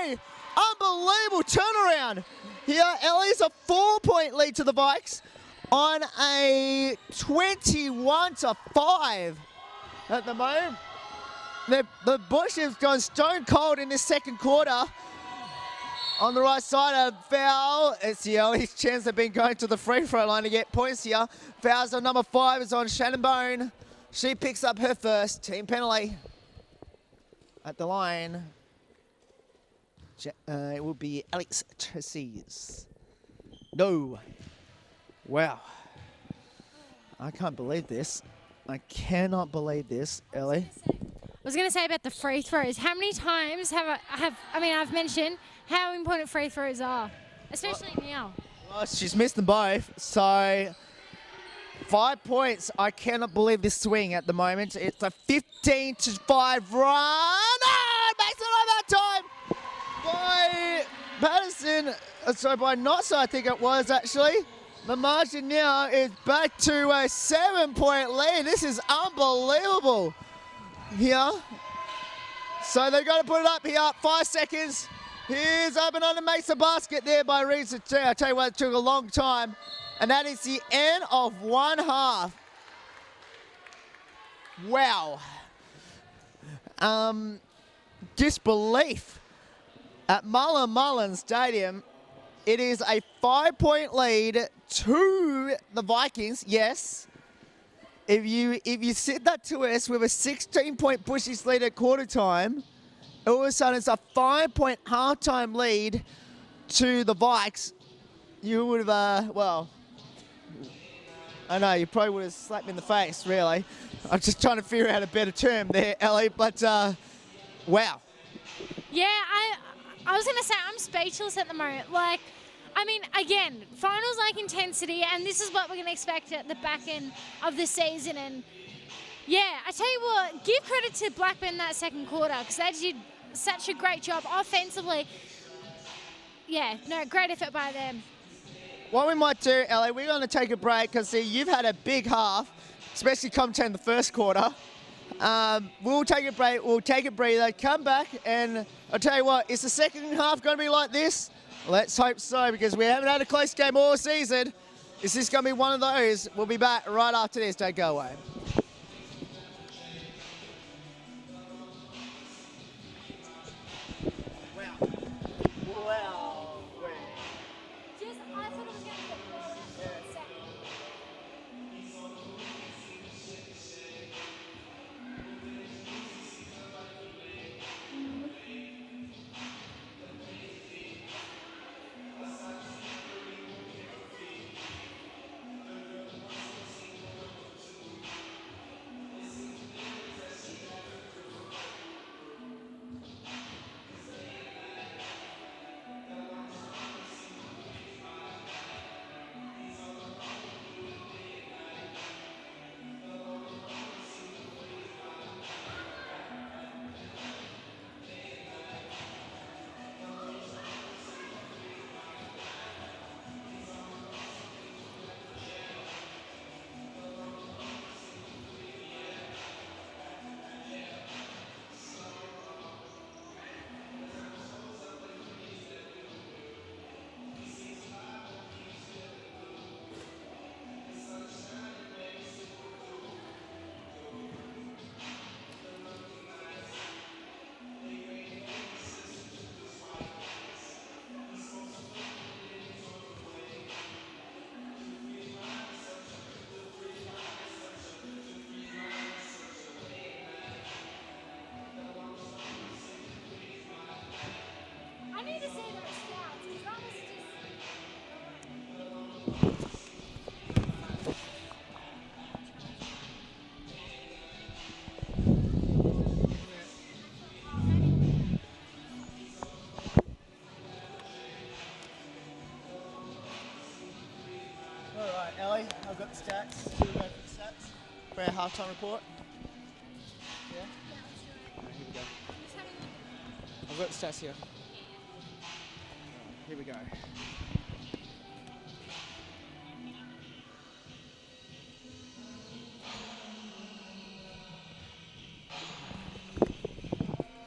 3! Unbelievable turnaround. Here, Ellie's a 4-point lead to the Vikes on a 21-5 at the moment. The Bush has gone stone cold in this second quarter. On the right side, a foul. It's the only chance they've been going to the free throw line to get points here. Fouls on number 5 is on Shannon Bone. She picks up her first team penalty at the line. It will be Alex Tresies. No. Wow. I can't believe this. I cannot believe this, Ellie. I was going to say about the free throws. How many times I've mentioned how important free throws are, especially now. Well, she's missed them both, so 5 points. I cannot believe this swing at the moment. It's a 15-5 run. Oh, it makes it overtime by Patterson. Sorry, by Notsa, I think it was actually. The margin now is back to a 7-point lead. This is unbelievable here. So they've got to put it up here. 5 seconds. Here's up and on and makes the basket there by Reeves. I tell you what, it took a long time. And that is the end of one half. Wow. Disbelief at Mullen Stadium. It is a 5-point lead to the Vikings. Yes. If you said that to us with a 16-point Bushies lead at quarter time, all of a sudden it's a 5-point halftime lead to the Vikes, you would have, well, I know, you probably would have slapped me in the face, really. I'm just trying to figure out a better term there, Ellie, but wow. Yeah, I was going to say I'm speechless at the moment. Like, I mean, again, finals like intensity, and this is what we're going to expect at the back end of the season. And yeah, I tell you what, give credit to Blackburn that second quarter because they did such a great job offensively. Yeah, no, great effort by them. What we might do, Ellie, we're going to take a break because you've had a big half, especially commentating the first quarter. We'll take a break. We'll take a breather, come back, and I'll tell you what, is the second half going to be like this? Let's hope so, because we haven't had a close game all season. Is this going to be one of those? We'll be back right after this. Don't go away. need to see those stats, because that was just... All right, Ellie, I've got the stats. We'll go for the stats for our halftime report. Yeah? Here we go. I've got the stats here. Here we go.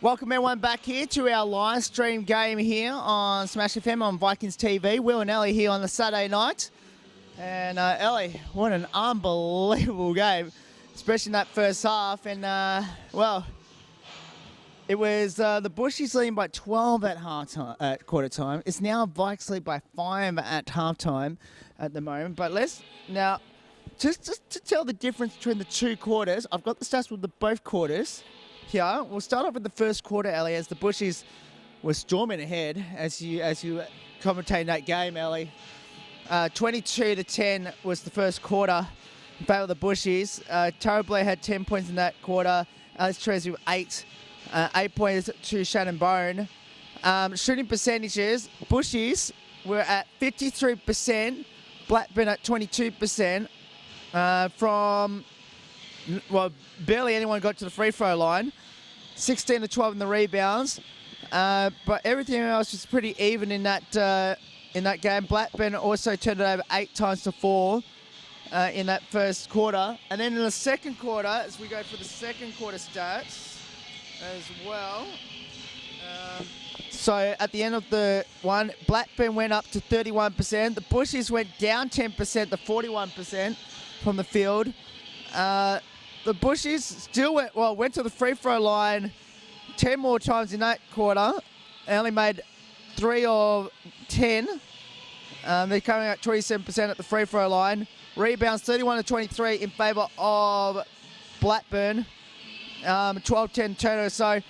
Welcome everyone back here to our live stream game here on Smash FM on Vikings TV. Will and Ellie here on the Saturday night. And Ellie, what an unbelievable game, especially in that first half. And well, it was the Bushies leading by 12 at halftime, at quarter time. It's now Vikes lead by 5 at halftime at the moment. But let's now just to tell the difference between the two quarters. I've got the stats with both quarters here. We'll start off with the first quarter, Ellie, as the Bushies were storming ahead as you commentate that game, Ellie. 22-10 was the first quarter in favour of the Bushies. Tara Blair had 10 points in that quarter. Alex Trezzy with 8. 8 points to Shannon Bone. Shooting percentages, Bushies were at 53%, Blackburn at 22%. From, well, barely anyone got to the free throw line. 16-12 in the rebounds. But everything else was pretty even in that game. Blackburn also turned it over 8 times to 4 in that first quarter. And then in the second quarter, as we go for the second quarter stats as well. So at the end of the one, Blackburn went up to 31%. The Bushies went down 10% to 41% from the field. The Bushies still went to the free throw line 10 more times in that quarter. They only made 3 of 10. They're coming at 27% at the free throw line. Rebounds 31-23 in favour of Blackburn. 12-10 turnover. So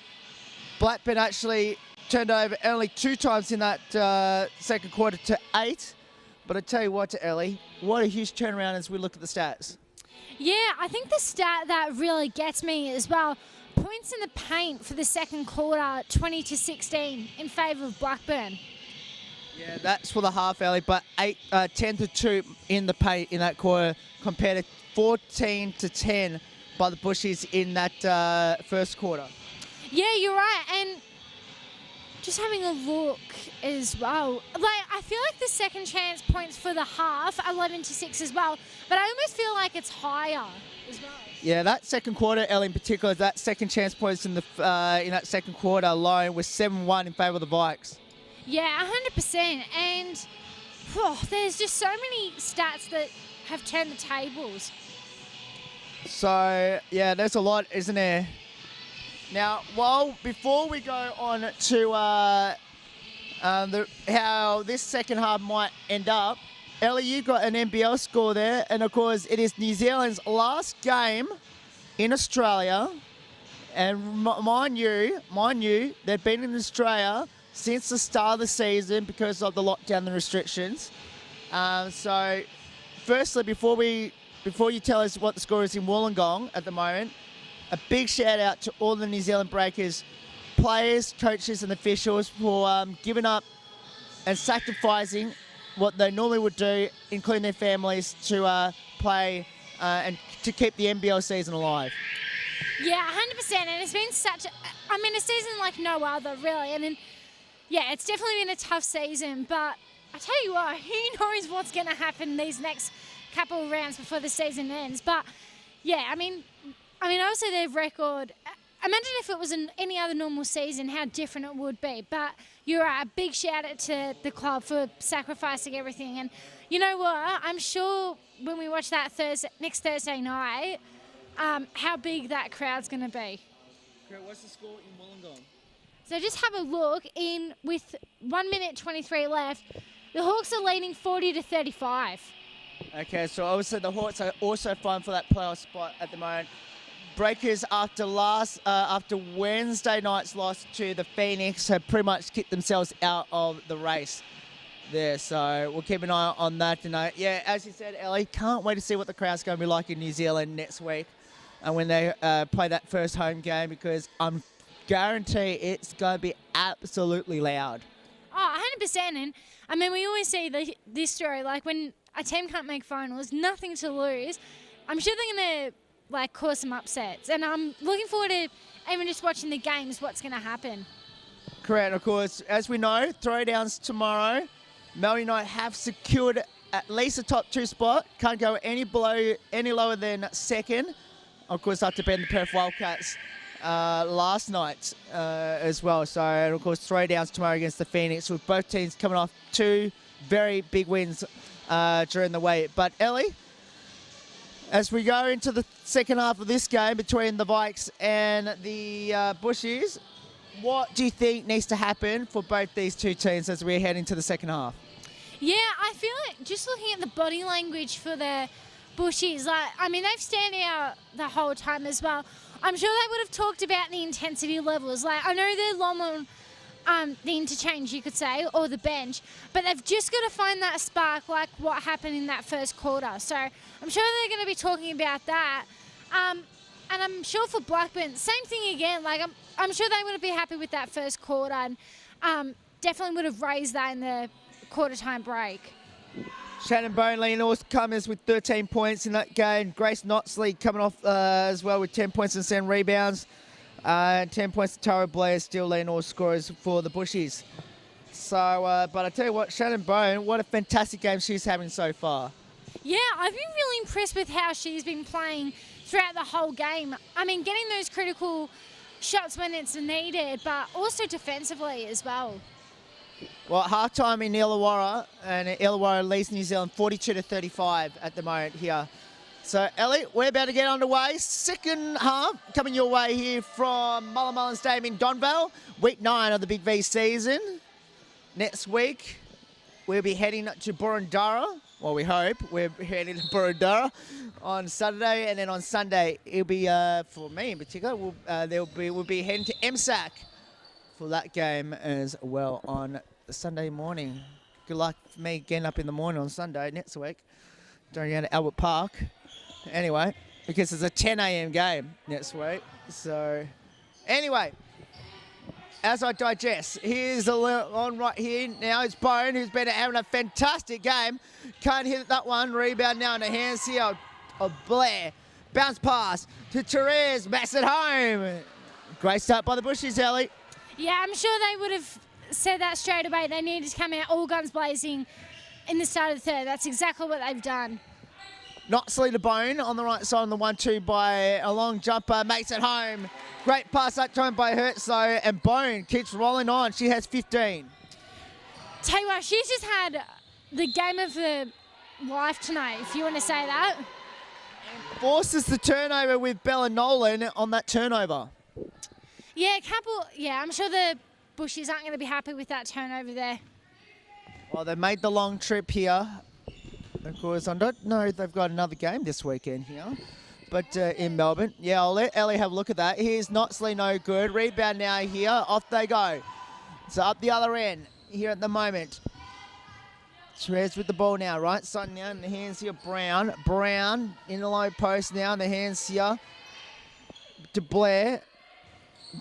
Blackburn actually turned over only 2 times in that second quarter to 8. But I tell you what, Ellie, what a huge turnaround as we look at the stats. Yeah, I think the stat that really gets me as well, points in the paint for the second quarter, 20-16 in favour of Blackburn. Yeah, that's for the half, Ellie, but 10-2 in the paint in that quarter compared to 14-10 by the Bushies in that first quarter. Yeah, you're right, and just having a look as well, I feel like the second chance points for the half, 11-6 as well, but I almost feel like it's higher as well. Yeah, that second quarter, Ellie, in particular, that second chance points in that second quarter alone was 7-1 in favour of the Vikes. Yeah, 100%. And there's just so many stats that have turned the tables. So, yeah, there's a lot, isn't there? Now, before we go on to how this second half might end up, Ellie, you got an NBL score there. And, of course, it is New Zealand's last game in Australia. And mind you, they've been in Australia since the start of the season because of the lockdown and restrictions. So, firstly, before you tell us what the score is in Wollongong at the moment, a big shout out to all the New Zealand Breakers players, coaches and officials for giving up and sacrificing what they normally would do, including their families, to play and to keep the NBL season alive. Yeah, 100%. And it's been a season like no other, really. I mean, yeah, it's definitely been a tough season, but I tell you what, who knows what's going to happen these next couple of rounds before the season ends. But, yeah, I mean, obviously their record, imagine if it was any other normal season, how different it would be. But you're right, a big shout out to the club for sacrificing everything. And you know what? I'm sure when we watch that next Thursday night, how big that crowd's going to be. What's the score in Wollongong? So just have a look with 1 minute 23 left. The Hawks are leading 40-35. Okay, so obviously the Hawks are also fine for that playoff spot at the moment. Breakers after Wednesday night's loss to the Phoenix have pretty much kicked themselves out of the race there. So we'll keep an eye on that tonight. Yeah, as you said, Ellie, can't wait to see what the crowd's going to be like in New Zealand next week and when they play that first home game, because I'm guarantee it's going to be absolutely loud. Oh, 100%. And I mean, we always see this story, like when a team can't make finals, nothing to lose. I'm sure they're going to like cause some upsets, and I'm looking forward to even just watching the games, what's going to happen. Correct. Of course, as we know, throwdowns tomorrow. Melbourne United have secured at least a top 2 spot. Can't go any lower than second. Of course, after beating the Perth Wildcats last night as well. So, and of course, throwdowns tomorrow against the Phoenix, with both teams coming off 2 very big wins during the week. But Ellie, as we go into the second half of this game between the Vikes and the Bushies, what do you think needs to happen for both these two teams as we head into the second half? Yeah, I feel like just looking at the body language for the Bushies, like, I mean, they've stand out the whole time as well. I'm sure they would have talked about the intensity levels. Like, I know they're long on the interchange, you could say, or the bench, but they've just got to find that spark, like what happened in that first quarter. So I'm sure they're going to be talking about that. And I'm sure for Blackburn, same thing again. Like, I'm sure they would be happy with that first quarter, and definitely would have raised that in the quarter-time break. Shannon Bone leading all comers with 13 points in that game. Grace Knoxley coming off as well with 10 points and 7 rebounds. 10 points to Tara Blair, still leading all scorers for the Bushies. So, but I tell you what, Shannon Bone, what a fantastic game she's having so far. Yeah, I've been really impressed with how she's been playing throughout the whole game. I mean, getting those critical shots when it's needed, but also defensively as well. Well, at halftime in Illawarra, and Illawarra leads New Zealand 42-35 at the moment here. So, Ellie, we're about to get underway. Second half coming your way here from Mullen Stadium in Donvale. Week 9 of the BigV season. Next week, we'll be heading to Boroondara. Well, we hope we're heading to Boroondara on Saturday, and then on Sunday it'll be for me in particular. We'll be heading to MSAC for that game as well on Sunday morning. Good luck for me getting up in the morning on Sunday next week. Going down to Albert Park. Anyway, because it's a 10 a.m. game next week. So, anyway, as I digest, here's the on right here now. It's Bone, who's been having a fantastic game. Can't hit that one. Rebound now in the hands here of Blair. Bounce pass to Therese. Mass it home. Great start by the Bushies, Ellie. Yeah, I'm sure they would have said that straight away. They needed to come out all guns blazing in the start of the third. That's exactly what they've done. Knoxley to Bone on the right side on the 1-2 by a long jumper. Makes it home. Great pass that time by Hertz though. And Bone keeps rolling on. She has 15. Tell you what, she's just had the game of her life tonight, if you want to say that. And forces the turnover with Bella Nolan on that turnover. Yeah, I'm sure the Bushies aren't going to be happy with that turnover there. Well, they made the long trip here. Of course, I don't know if they've got another game this weekend here, but in Melbourne. Yeah, I'll let Ellie have a look at that. Here's Knoxley, no good. Rebound now here. Off they go. So up the other end here at the moment. Therese with the ball now, right side now in the hands here. Brown in the low post now in the hands here to Blair.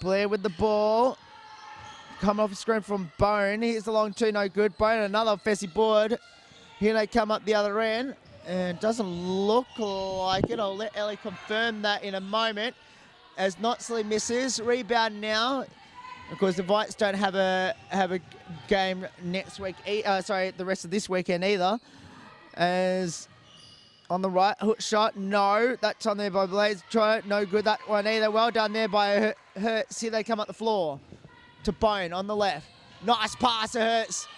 Blair with the ball. Coming off the screen from Bone. Here's the long 2, no good. Bone, another offensive board. Here they come up the other end. And doesn't look like it. I'll let Ellie confirm that in a moment. As Knoxley misses. Rebound now. Of course, the Vikes don't have a game next week. The rest of this weekend either. As on the right, hook shot, no. That time there by Blaze. Try it, no good. That one either. Well done there by Hertz. Here they come up the floor to Bone on the left. Nice pass to Hertz.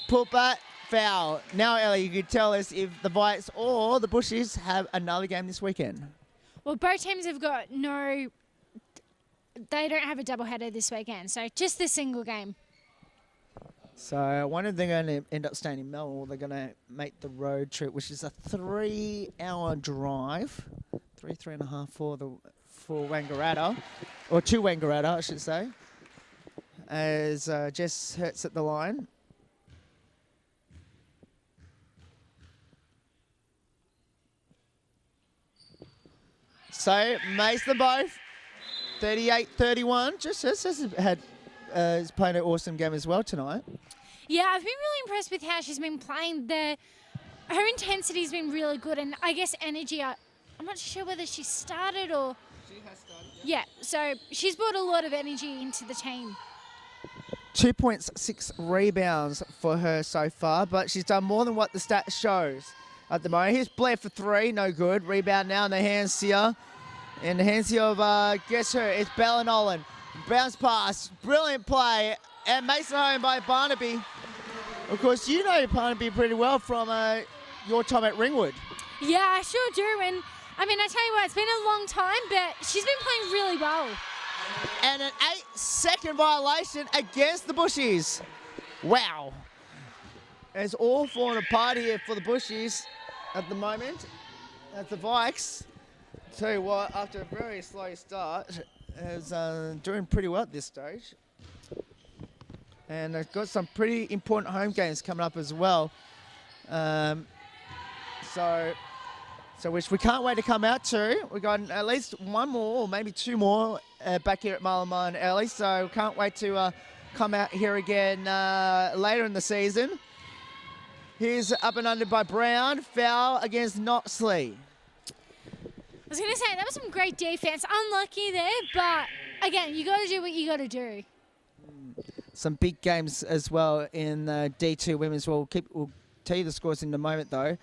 Put back, foul. Now, Ellie, you could tell us if the Vikes or the Bushies have another game this weekend. Well, both teams have got they don't have a doubleheader this weekend, so just the single game. So I wonder if they're going to end up staying in Melbourne or they're going to make the road trip, which is a 3-hour drive. 3.5 for Wangaratta, or 2 Wangaratta, I should say. As Jess hurts at the line. So, makes them both. 38-31. Jess has had is playing an awesome game as well tonight. Yeah, I've been really impressed with how she's been playing. Her intensity's been really good, and I guess energy. I'm not sure whether she started or. She has started. Yeah, so she's brought a lot of energy into the team. 2.6 rebounds for her so far, but she's done more than what the stat shows at the moment. Here's Blair for 3, no good. Rebound now in the hands here. In the hands here of, guess who? It's Bella Nolan. Bounce pass, brilliant play, and makes it home by Barnaby. Of course, you know Barnaby pretty well from your time at Ringwood. Yeah, I sure do, and I mean, I tell you what, it's been a long time, but she's been playing really well. And an 8-second violation against the Bushies. Wow. It's all falling apart here for the Bushies at the moment. At the Vikes. Tell you what, after a very slow start, is doing pretty well at this stage. And they've got some pretty important home games coming up as well. So which we can't wait to come out to. We've got at least one more, or maybe 2 more, back here at Marlaman early. So can't wait to come out here again later in the season. Here's up and under by Brown. Foul against Knoxley. I was going to say, that was some great defense. Unlucky there, but again, you got to do what you got to do. Some big games as well in D2 women's. We'll tell you the scores in a moment, though.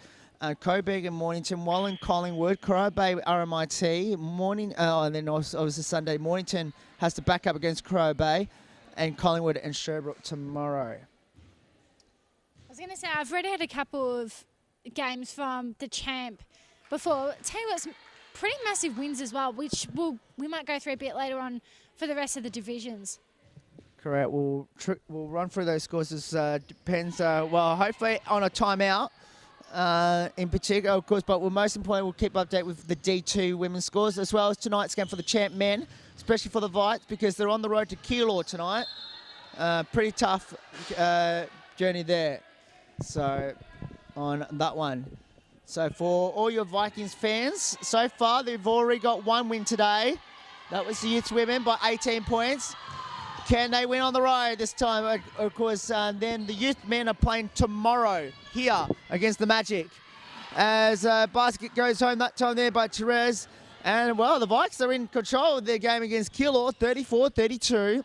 Coburg and Mornington, Wallen, Collingwood, Coral Bay, RMIT, and then also obviously Sunday, Mornington has to back up against Coral Bay, and Collingwood and Sherbrooke tomorrow. I was going to say, I've already had a couple of games from the champ before. Tell you what, some pretty massive wins as well, which we might go through a bit later on for the rest of the divisions. Correct. We'll run through those scores. It depends, well, hopefully on a timeout. In particular, of course, but most importantly, we'll keep update with the D2 women's scores, as well as tonight's game for the champ men, especially for the Vikes, because they're on the road to Keilor tonight. Pretty tough journey there. So, on that one. So, for all your Vikings fans, so far, they've already got 1 win today. That was the youth women by 18 points. Can they win on the road this time? Of course, then the youth men are playing tomorrow here against the Magic. As basket goes home that time there by Therese. And, well, the Vikes are in control of their game against Keilor, 34-32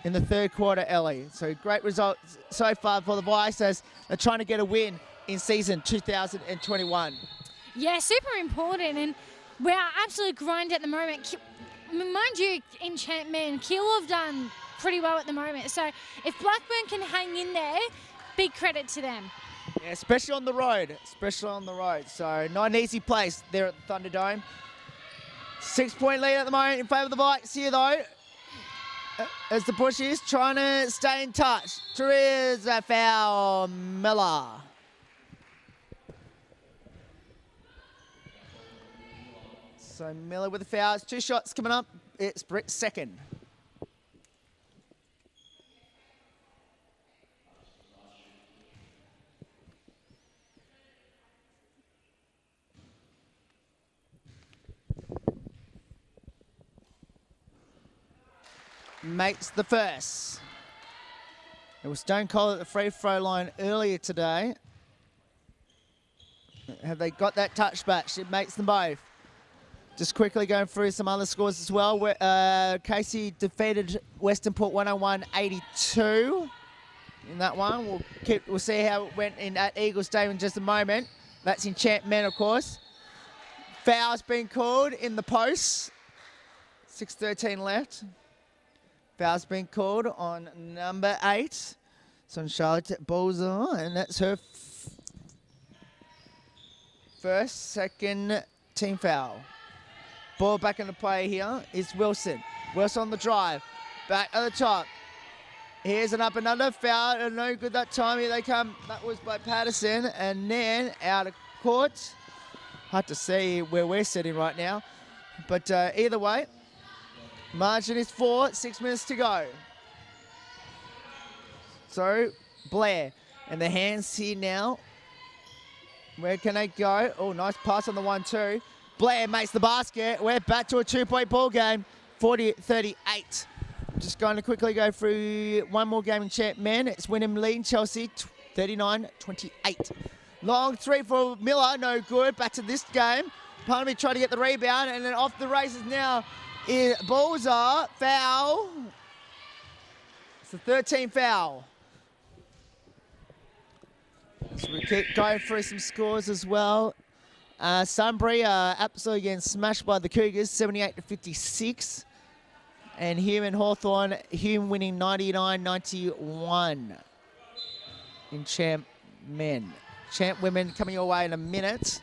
in the third quarter, Ellie. So great result so far for the Vikes as they're trying to get a win in season 2021. Yeah, super important. And we're absolutely grind at the moment. Mind you, in champ men, Keilor have done pretty well at the moment. So if Blackburn can hang in there, big credit to them. Yeah, especially on the road. So not an easy place there at the Thunderdome. 6-point lead at the moment in favour of the Vikes here, though. As the Bushies trying to stay in touch. Therese foul, Miller. So Miller with the fouls. 2 shots coming up. It's Britt's second. Makes the first. It was stone cold at the free throw line earlier today. Have they got that touch back? It makes them both. Just quickly going through some other scores as well. Casey defeated Western Port 101-82 in that one. We'll see how it went at Eagles Stadium in just a moment. That's in champ men, of course. Foul's been called in the posts. 6:13 left. Foul's been called on number 8. It's on Charlotte Bolzer, and that's her second team foul. Ball back into play here is Wilson. Wilson on the drive. Back at the top. Here's an up and under. Foul. And no good that time. Here they come. That was by Patterson. And then out of court. Hard to see where we're sitting right now. But either way, margin is 4, 6 minutes to go. So, Blair, and the hands here now. Where can they go? Oh, nice pass on the 1-2. Blair makes the basket. We're back to a 2-point ball game, 40-38. I'm just going to quickly go through one more game in champ men. It's Wynnum leading Chelsea, 39-28. Long 3 for Miller, no good. Back to this game. Parnaby trying to get the rebound, and then off the races now is Balzer. Foul. It's a 13 foul. So we keep going through some scores as well. Sunbury absolutely getting smashed by the Cougars, 78-56. And Hume and Hawthorn, Hume winning 99-91 in champ men. Champ women coming your way in a minute.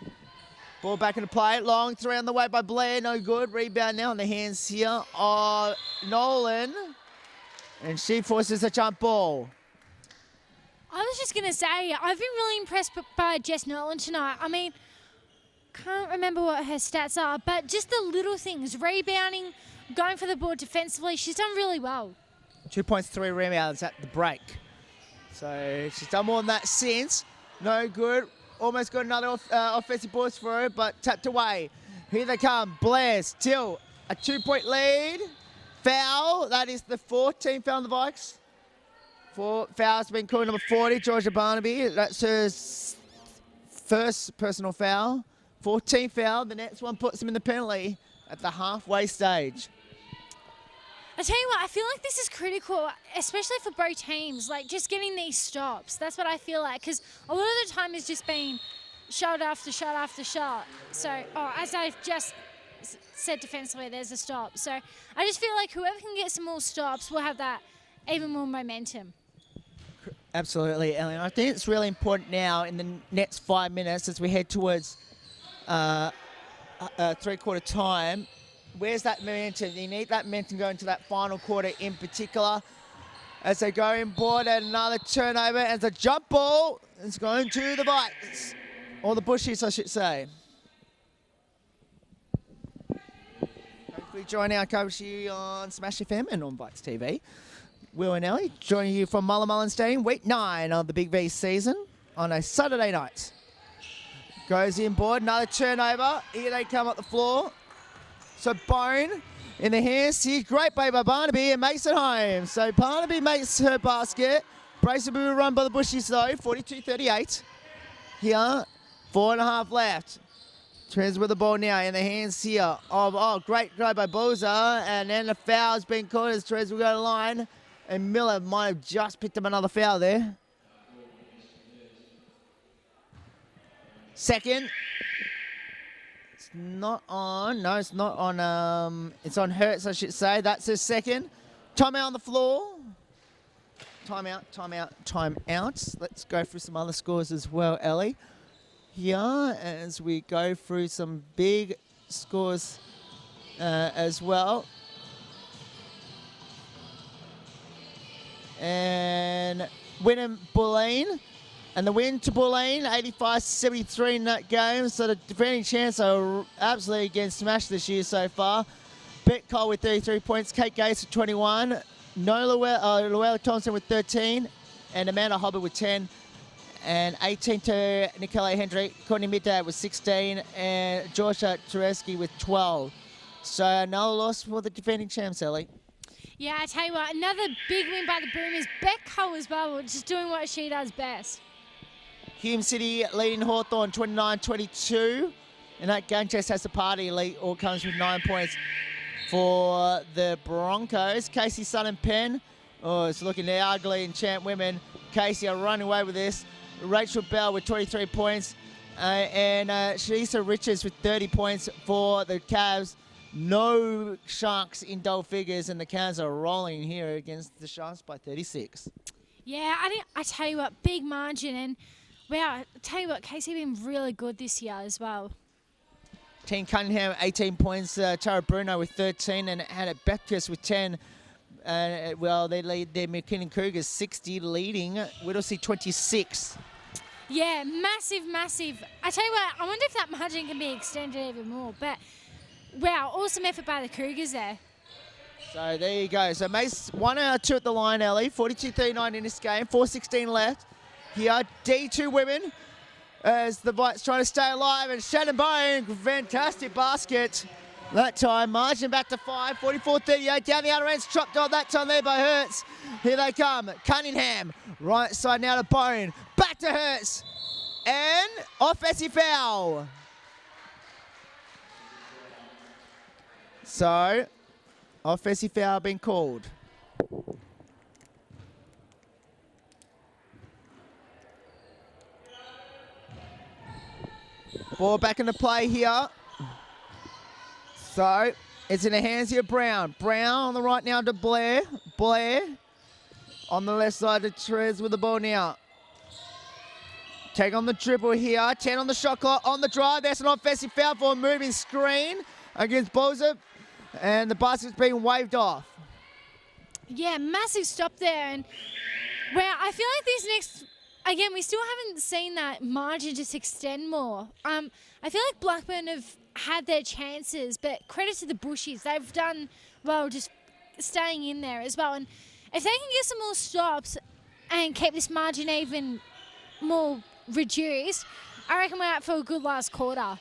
Ball back into play. Long 3 on the way by Blair. No good. Rebound now in the hands here of Nolan. And she forces a jump ball. I was just going to say, I've been really impressed by Jess Nolan tonight. I mean, can't remember what her stats are, but just the little things, rebounding, going for the ball defensively, she's done really well. 2 points, 3 rebounds at the break. So she's done more than that since. No good. Almost got another offensive ball for her, but tapped away. Here they come. Blair still a 2-point lead. Foul. That is the 14th foul on the Vikes. 4 fouls been called. Number 40, Georgia Barnaby. That's her first personal foul. 14th foul. The next one puts him in the penalty at the halfway stage. I tell you what, I feel like this is critical, especially for both teams, like just getting these stops. That's what I feel like, because a lot of the time it's just been shot after shot after shot. So, as I've just said defensively, there's a stop. So I just feel like whoever can get some more stops will have that even more momentum. Absolutely, Ellen. I think it's really important now in the next 5 minutes as we head towards three-quarter time. Where's that momentum? You need that momentum going into that final quarter in particular. As they go in board and another turnover as a jump ball is going to the Vikes. Or the Bushies, I should say. Hopefully join our coverage here on Smash FM and on Vikes TV. Will and Ellie joining you from Mullen Stadium, week 9 of the BigV season on a Saturday night. Goes in board, another turnover. Here they come up the floor. So Bone in the hands here, great play by Barnaby and makes it home. So Barnaby makes her basket. Braceable run by the Bushies though, 42-38. Here, 4.5 left. Trends with the ball now in the hands here of, great grab by Boza. And then the foul's been called as Trends will go to the line. And Miller might have just picked up another foul there. Second. It's not on. No, it's not on. It's on Hertz, I should say. That's his second. Timeout on the floor. Timeout, timeout, timeout. Let's go through some other scores as well, Ellie. Here, as we go through some big scores as well. And Wynnum Bulleen. And the win to Bulleen, 85-73 in that game. So the defending champs are absolutely getting smashed this year so far. Bet Cole with 33 points, Kate Gates with 21, Luella Thompson with 13, and Amanda Hobbit with 10. And 18 to Nicola Hendrick, Courtney Middad with 16, and Georgia Tereski with 12. So another loss for the defending champs, Ellie. Yeah, I tell you what, another big win by the Boomers. Beck Cole as well, just doing what she does best. Hume City leading Hawthorn 29-22. And that game just has the party lead, all comes with 9 points for the Broncos. Casey Sun and Penn. Oh, it's looking ugly in champ women. Casey are running away with this. Rachel Bell with 23 points. And Shalisa Richards with 30 points for the Cavs. No Sharks in double figures, and the Cavs are rolling here against the Sharks by 36. Yeah, I tell you what, big margin. And, wow, I tell you what, Casey been really good this year as well. Team Cunningham, 18 points. Tara Bruno with 13, and Hannah Baptist with 10. Well, they lead their McKinnon Cougars 60, leading Whittlesea 26. Yeah, massive, massive. I tell you what, I wonder if that margin can be extended even more. But, wow, awesome effort by the Cougars there. So there you go. So Mace 1 out of 2 at the line, Ellie. 42-39 in this game. 4:16 left. Here, D2 women as the Bites trying to stay alive. And Shannon Bone, fantastic basket. That time, margin back to 5, 44-38. Down the other end, chopped on that time there by Hertz. Here they come. Cunningham, right side now to Bone. Back to Hertz. And offensive foul. So, offensive foul being called. Ball back into play here. So, it's in the hands here of Brown. Brown on the right now to Blair. Blair on the left side to Trez with the ball now. Take on the dribble here. 10 on the shot clock. On the drive. There's an offensive foul for a moving screen against Boza. And the basket's being waved off. Yeah, massive stop there. And, wow, I feel like these next... Again, we still haven't seen that margin just extend more. I feel like Blackburn have had their chances, but credit to the Bushies. They've done well just staying in there as well. And if they can get some more stops and keep this margin even more reduced, I reckon we're out for a good last quarter. Well,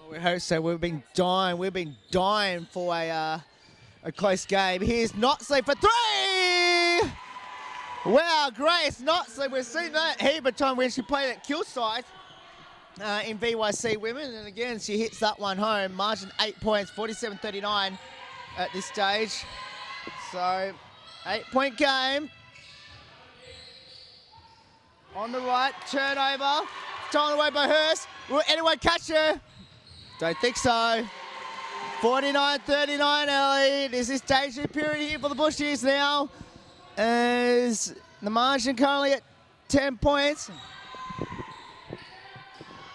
we hope so. We've been dying for a close game. Here's Notley for 3! Wow, Grace Notley. We've seen that heap of time when she played at Kilsyth in VYC Women. And again, she hits that one home. Margin 8 points, 47-39 at this stage. So, 8-point game. On the right, turnover. Stolen away by Hurst. Will anyone catch her? Don't think so. 49-39, Ellie. This is danger period here for the Bushies now. As the margin currently at 10 points.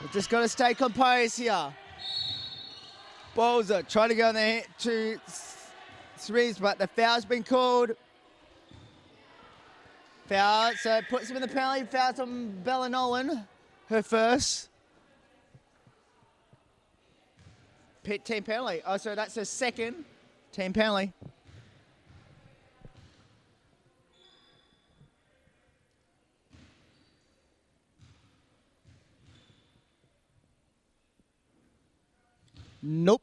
We've just got to stay composed here. Bowser trying to go in there to threes, but the foul's been called. Foul, so it puts him in the penalty. Foul's on Bella Nolan, her first. Team penalty. Oh, so that's her second team penalty. Nope.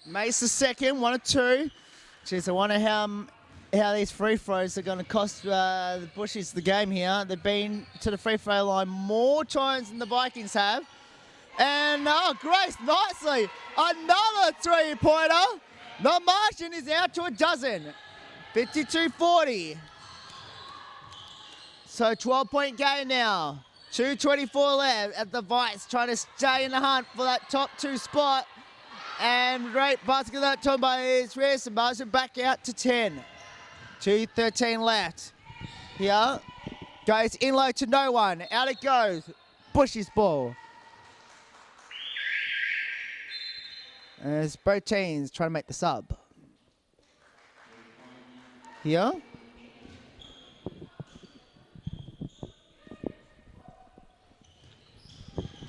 Mace the second, 1 or 2. Jeez, I wonder how these free throws are going to cost the Bushies the game here. They've been to the free throw line more times than the Vikings have. And Grace nicely, another 3-pointer. The margin is out to a dozen. 52-40. So 12-point game now. 2:24 left at the Vice, trying to stay in the hunt for that top 2 spot. And great basket that time by Reyes, and margin back out to 10. 2:13 left. Here goes in low to no one. Out it goes. Bushy's ball. As both teams trying to make the sub. Here.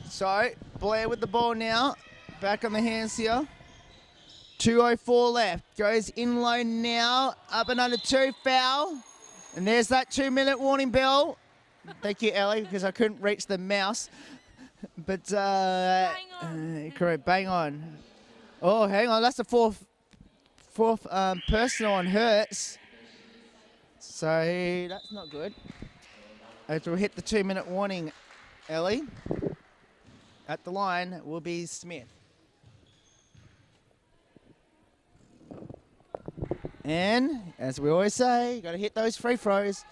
So, Blair with the ball now. Back on the hands here. 2:04 left. Goes in low now. Up and under 2. Foul. And there's that 2-minute warning bell. Thank you, Ellie, because I couldn't reach the mouse. But, Bang on. correct, bang on. Oh, hang on. That's the fourth personal on Hertz. So, that's not good. As we'll hit the 2-minute warning, Ellie. At the line will be Smith. And, as we always say, got to hit those free throws.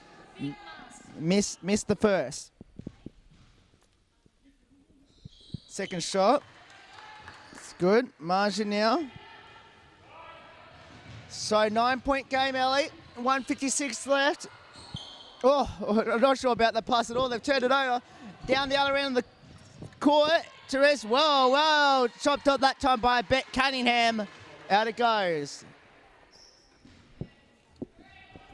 Miss the first. Second shot. It's good. Margin now. So, 9-point game, Ellie. 1:56 left. Oh, I'm not sure about the pass at all. They've turned it over. Down the other end of the court. Therese, whoa. Chopped up that time by Bet Cunningham. Out it goes.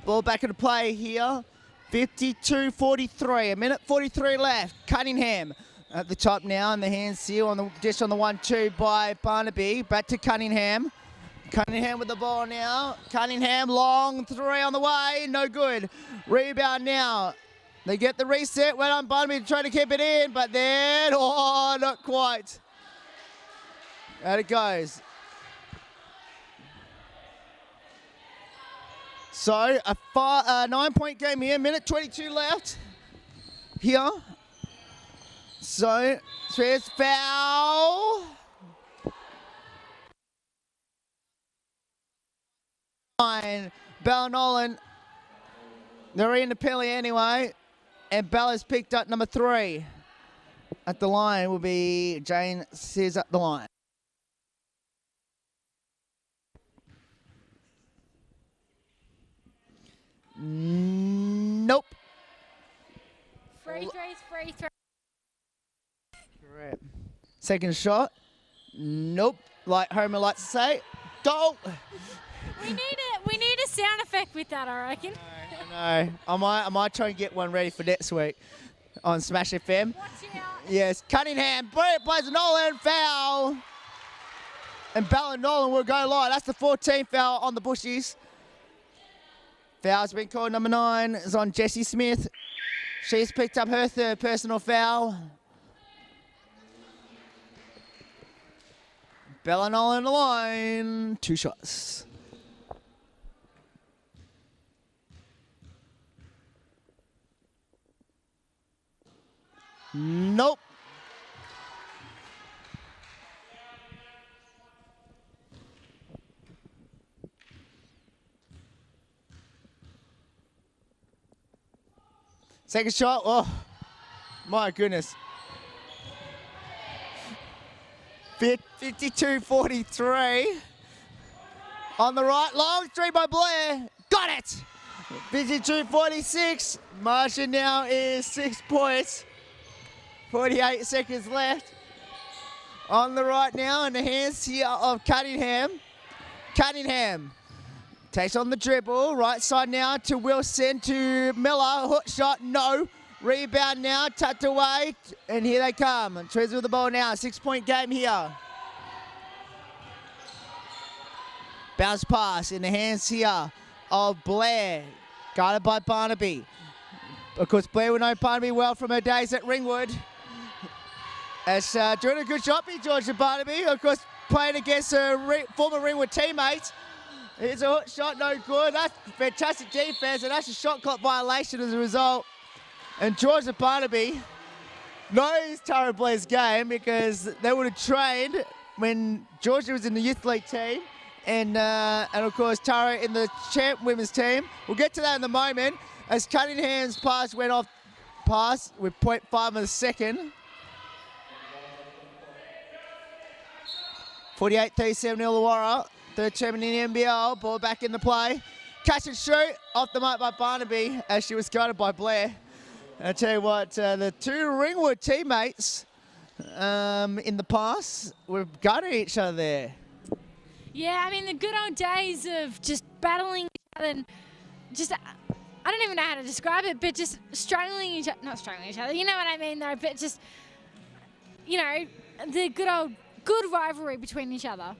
Ball back into play here. 52-43. A minute 43 left. Cunningham at the top now, and the hand seal on the dish on the 1-2 by Barnaby. Back to Cunningham. Cunningham with the ball now. Cunningham, long three on the way. No good. Rebound now. They get the reset. Well on Barnaby trying to keep it in, but then, oh, not quite. Out it goes. So a 9-point game here. Minute 22 left here. So first foul. Bella Nolan. They're in the penalty anyway. And Bella's picked up number 3. At the line will be Jane Sears at the line. Nope. Free throw. Correct. Second shot. Nope. Like Homer likes to say, goal. We need a sound effect with that, I reckon. I know. I might try and get one ready for next week on Smash FM. Watch out. Yes, Cunningham plays a Nolan foul. And Bella Nolan will go live. That's the 14th foul on the Bushies. Foul's been called. Number 9 is on Jessie Smith. She's picked up her 3rd personal foul. Bella Nolan on the line. 2 shots. Nope. Second shot. Oh, my goodness. 52-43. On the right, long three by Blair. Got it. 52-46. Margin now is 6 points. 48 seconds left. On the right now, in the hands here of Cunningham. Cunningham takes on the dribble. Right side now to Wilson, to Miller. Hook shot, no. Rebound now, tucked away. And here they come. Trees with the ball now. 6-point game here. Bounce pass in the hands here of Blair. Guarded by Barnaby. Of course, Blair would know Barnaby well from her days at Ringwood. As doing a good job here, Georgia Barnaby. Of course, playing against her former Ringwood teammates. Here's a hook shot, no good. That's fantastic defense, and that's a shot clock violation as a result. And Georgia Barnaby knows Tara Blair's game because they would have trained when Georgia was in the youth league team, and of course Tara in the champ women's team. We'll get to that in a moment. As Cunningham's pass went off pass with 0.5 of a second. 48-37 Illawarra. 3rd chairman in the NBL. Ball back into play. Catch and shoot off the mark by Barnaby as she was guarded by Blair. I tell you what, the 2 Ringwood teammates in the past were guarding each other there. Yeah, I mean, the good old days of just battling each other and just, I don't even know how to describe it, but just strangling each other, not strangling each other, you know what I mean though, but just, you know, the good rivalry between each other.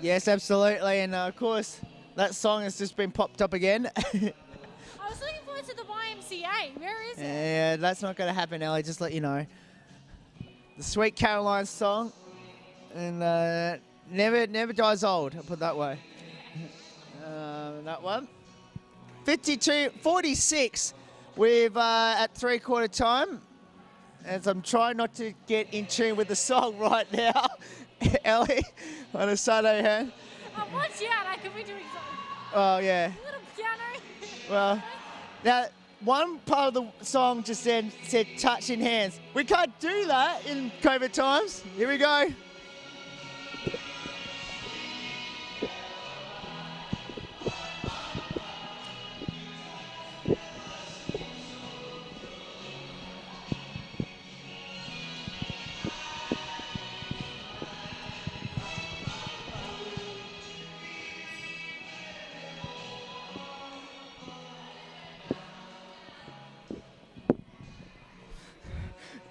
Yes, absolutely, and of course, that song has just been popped up again. I was looking forward to the YMCA. Where is it? Yeah, that's not going to happen, Ellie. Just let you know. The Sweet Caroline song, and never dies old. I'll put it that way. That one. 52-46. We've at 3/4 time, as I'm trying not to get in tune with the song right now, Ellie, on a Saturday hand. Watch out! I could be doing something. Oh yeah. A little piano. Well, now one part of the song just then said touching hands. We can't do that in COVID times. Here we go.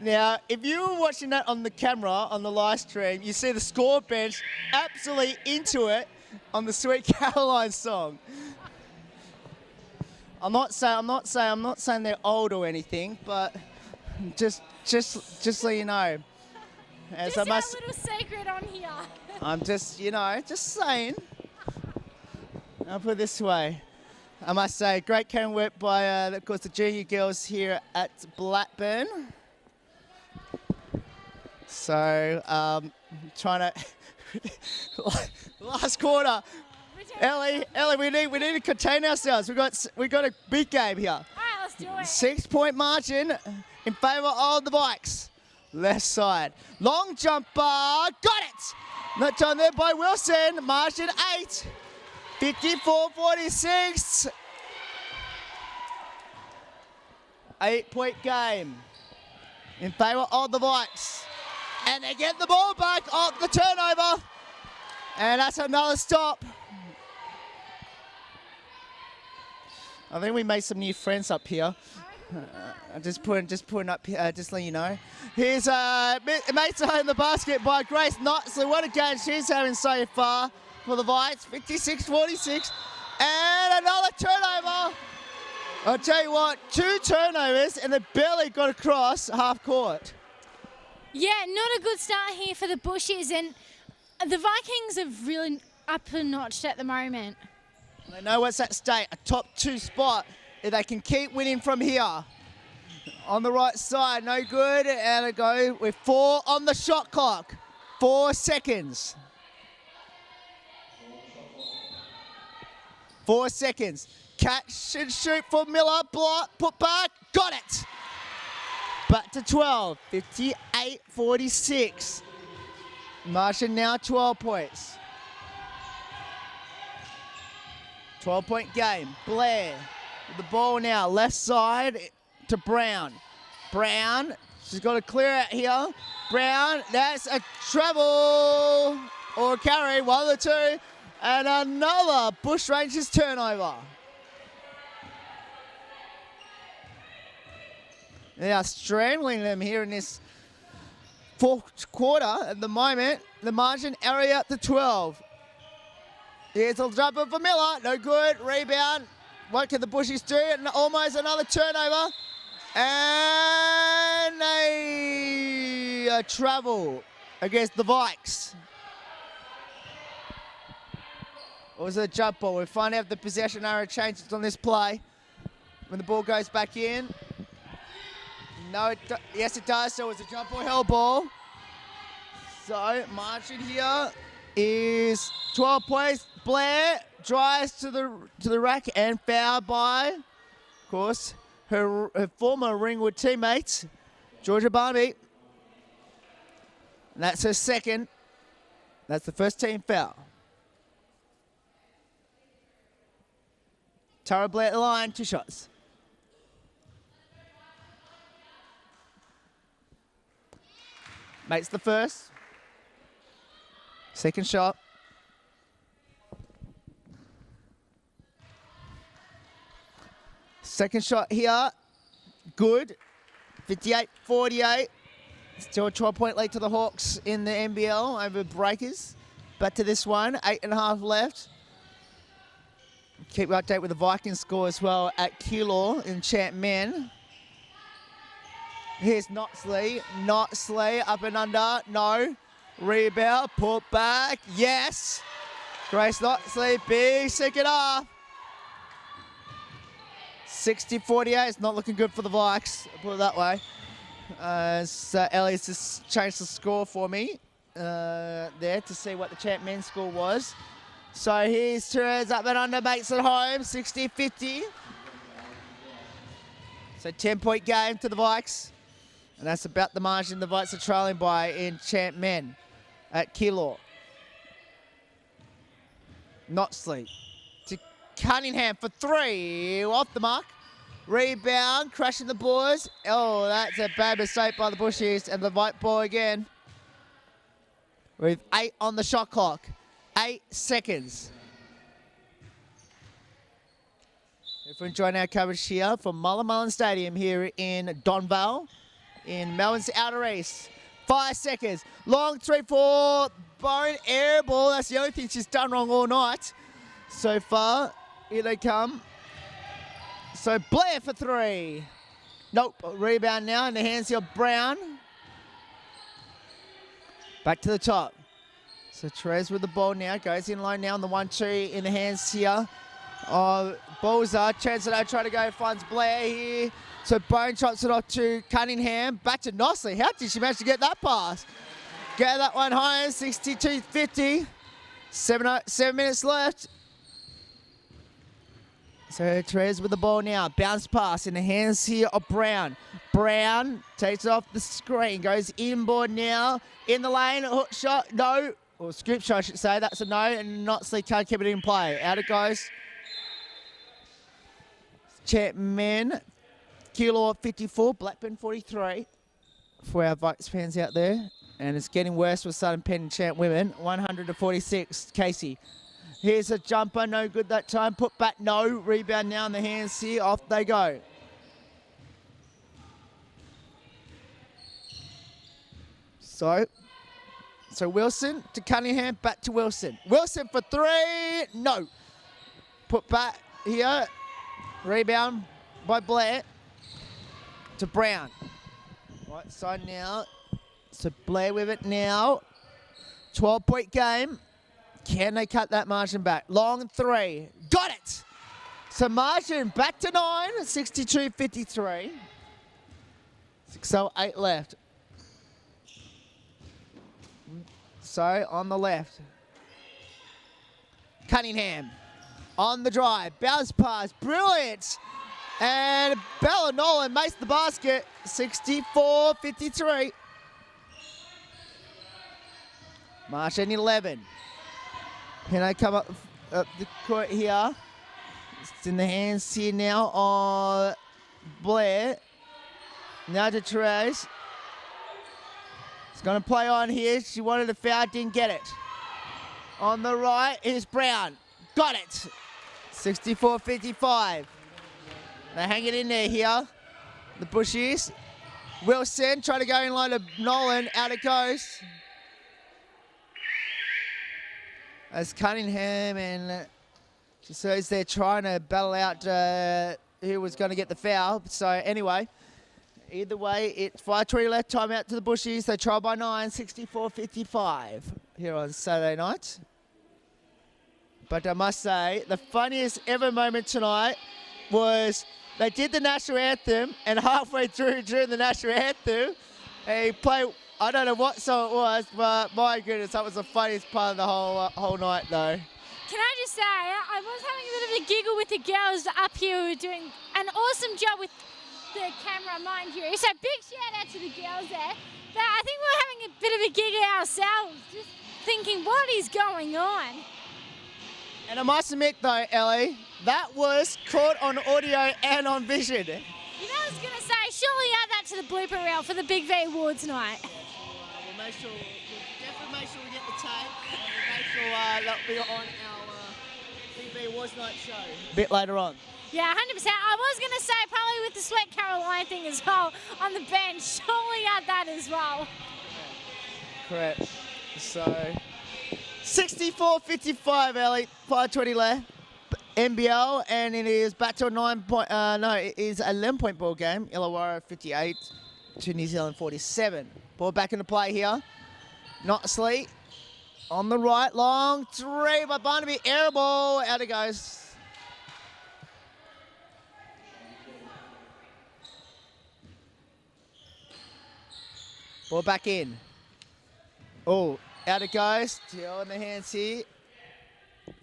Now, if you were watching that on the camera, on the live stream, you see the score bench absolutely into it on the Sweet Caroline song. I'm not saying they're old or anything, but just so you know. As Just a little secret on here. I'm just saying. I'll put it this way. I must say, great camera work by, of course, the junior girls here at Blackburn. So, trying to last quarter. Ellie, we need to contain ourselves. We got a big game here. All right, let's do it. 6-point margin in favour of the Vikes. Left side, long jumper, got it. Not done there by Wilson. Margin 8, 54-46. 8-point game in favour of the Vikes. And they get the ball back off the turnover. And that's another stop. I think we made some new friends up here. Just putting up, just letting you know. Here's mates in the basket by Grace Knoxley. What a game she's having so far for the Vikes. 56-46. And another turnover. I'll tell you what, 2 turnovers and they barely got across half court. Yeah, not a good start here for the Bushies, and the Vikings are really up a notch at the moment. They know what's at stake, a top 2 spot. If they can keep winning from here. On the right side, no good, and it go with 4 on the shot clock. 4 seconds. 4 seconds. Catch and shoot for Miller, block, put back, got it. Back to 12, 58-46. Martian now 12 points. 12-point game. Blair with the ball now, left side to Brown. Brown, she's got to clear out here. Brown, that's a travel or a carry, one of the two. And another Bush Rangers turnover. They are strangling them here in this 4th quarter at the moment. The margin area up to 12. Here's a jumper for Miller. No good. Rebound. What can the Bushies do? And almost another turnover. And a travel against the Vikes. Or was it a jump ball? We'll find out if the possession area changes on this play when the ball goes back in. No, yes it does. So it's a jump or hell ball. So margin here is 12 points. Blair drives to the rack and fouled by, of course, her former Ringwood teammate, Georgia Barnaby. And that's her second. That's the first team foul. Tara Blair at the line, 2 shots. Makes the first. Second shot. Second shot here. Good. 58-48. Still a 12-point lead to the Hawks in the NBL over Breakers. Back to this one. 8.5 left. Keep you update with the Vikings score as well at Keilor in Champ Men. Here's Knoxley. Knoxley up and under. No. Rebound. Put back. Yes. Grace Knoxley. Big second half. 60-48. It's not looking good for the Vikes. I'll put it that way. So Elliott's just changed the score for me there to see what the Champ Men's score was. So here's Therese up and under, makes it home, 60-50. So 10-point game to the Vikes. And that's about the margin the Vikes are trailing by in Champ Men at Keilor. Knoxley to Cunningham for 3, off the mark. Rebound, crashing the boards. Oh, that's a bad mistake by the Bushies, and the Vike ball again. With 8 on the shot clock. 8 seconds. If we're enjoying our coverage here from Mullen Stadium here in Donvale. in Melbourne's outer east. 5 seconds. Long 3-4. Bone air ball. That's the only thing she's done wrong all night so far. Here they come. So Blair for 3. Nope. Rebound now in the hands of Brown. Back to the top. So Therese with the ball now. Goes in line now on the 1-2 in the hands here. Bolzer. Chancellor trying to go. Finds Blair here. So Bone chops it off to Cunningham. Back to Nossley. How did she manage to get that pass? Get that one home. 62-50. 7 minutes left. So Therese with the ball now. Bounce pass in the hands here of Brown. Brown takes it off the screen. Goes inboard now. In the lane. Hook shot. No. Or scoop shot, I should say. That's a no. And Notley can't keep it in play. Out it goes. Chapman. Kilo 54. Blackburn 43. For our Vikes fans out there. And it's getting worse with Southern Penn and Champ women. 100-46. Casey. Here's a jumper, no good that time. Put back, no. Rebound now in the hands here. Off they go. So Wilson to Cunningham, back to Wilson. Wilson for 3, no. Put back here. Rebound by Blair to Brown. Right side now. So Blair with it now. 12-point game. Can they cut that margin back? Long 3. Got it! So margin back to 9. 62-53. 6:08 left. So on the left. Cunningham on the drive. Bounce pass. Brilliant! And Bella Nolan makes the basket. 64-53. Margin 11. Can I come up the court here? It's in the hands here now of Blair. Now to Therese. It's going to play on here. She wanted a foul, didn't get it. On the right is Brown. Got it. 64-55. They hang it in there here. The Bushies. Wilson trying to go in line to Nolan. Out it goes. As Cunningham and so they're trying to battle out who was going to get the foul. So anyway, either way, it's 5:20 left. Time out to the Bushies. They try by 9, 64-55 here on Saturday night. But I must say, the funniest ever moment tonight was they did the national anthem, and halfway through during the national anthem, they play. I don't know what song it was, but my goodness, that was the funniest part of the whole night, though. Can I just say, I was having a bit of a giggle with the girls up here who were doing an awesome job with the camera, mind you. So big shout out to the girls there. But I think we're having a bit of a giggle ourselves, just thinking, what is going on? And I must admit, though, Ellie, that was caught on audio and on vision. You know, I was going to say, surely add that to the blooper reel for the Big V Awards night. We'll definitely make sure we get the tape, and we'll make sure that'll be on our Big V Awards night show a bit later on. Yeah, 100%. I was going to say probably with the Sweat Caroline thing as well on the bench. Surely add that as well. Correct. So 64-55, Ellie. 5:20 left. NBL, and it is back to a 9-point. It is a 11-point ball game. Illawarra 58 to New Zealand 47. Ball back into play here. Notley on the right, long 3 by Barnaby. Air ball, out it goes. Ball back in. Oh, out it goes. Still in the hands here.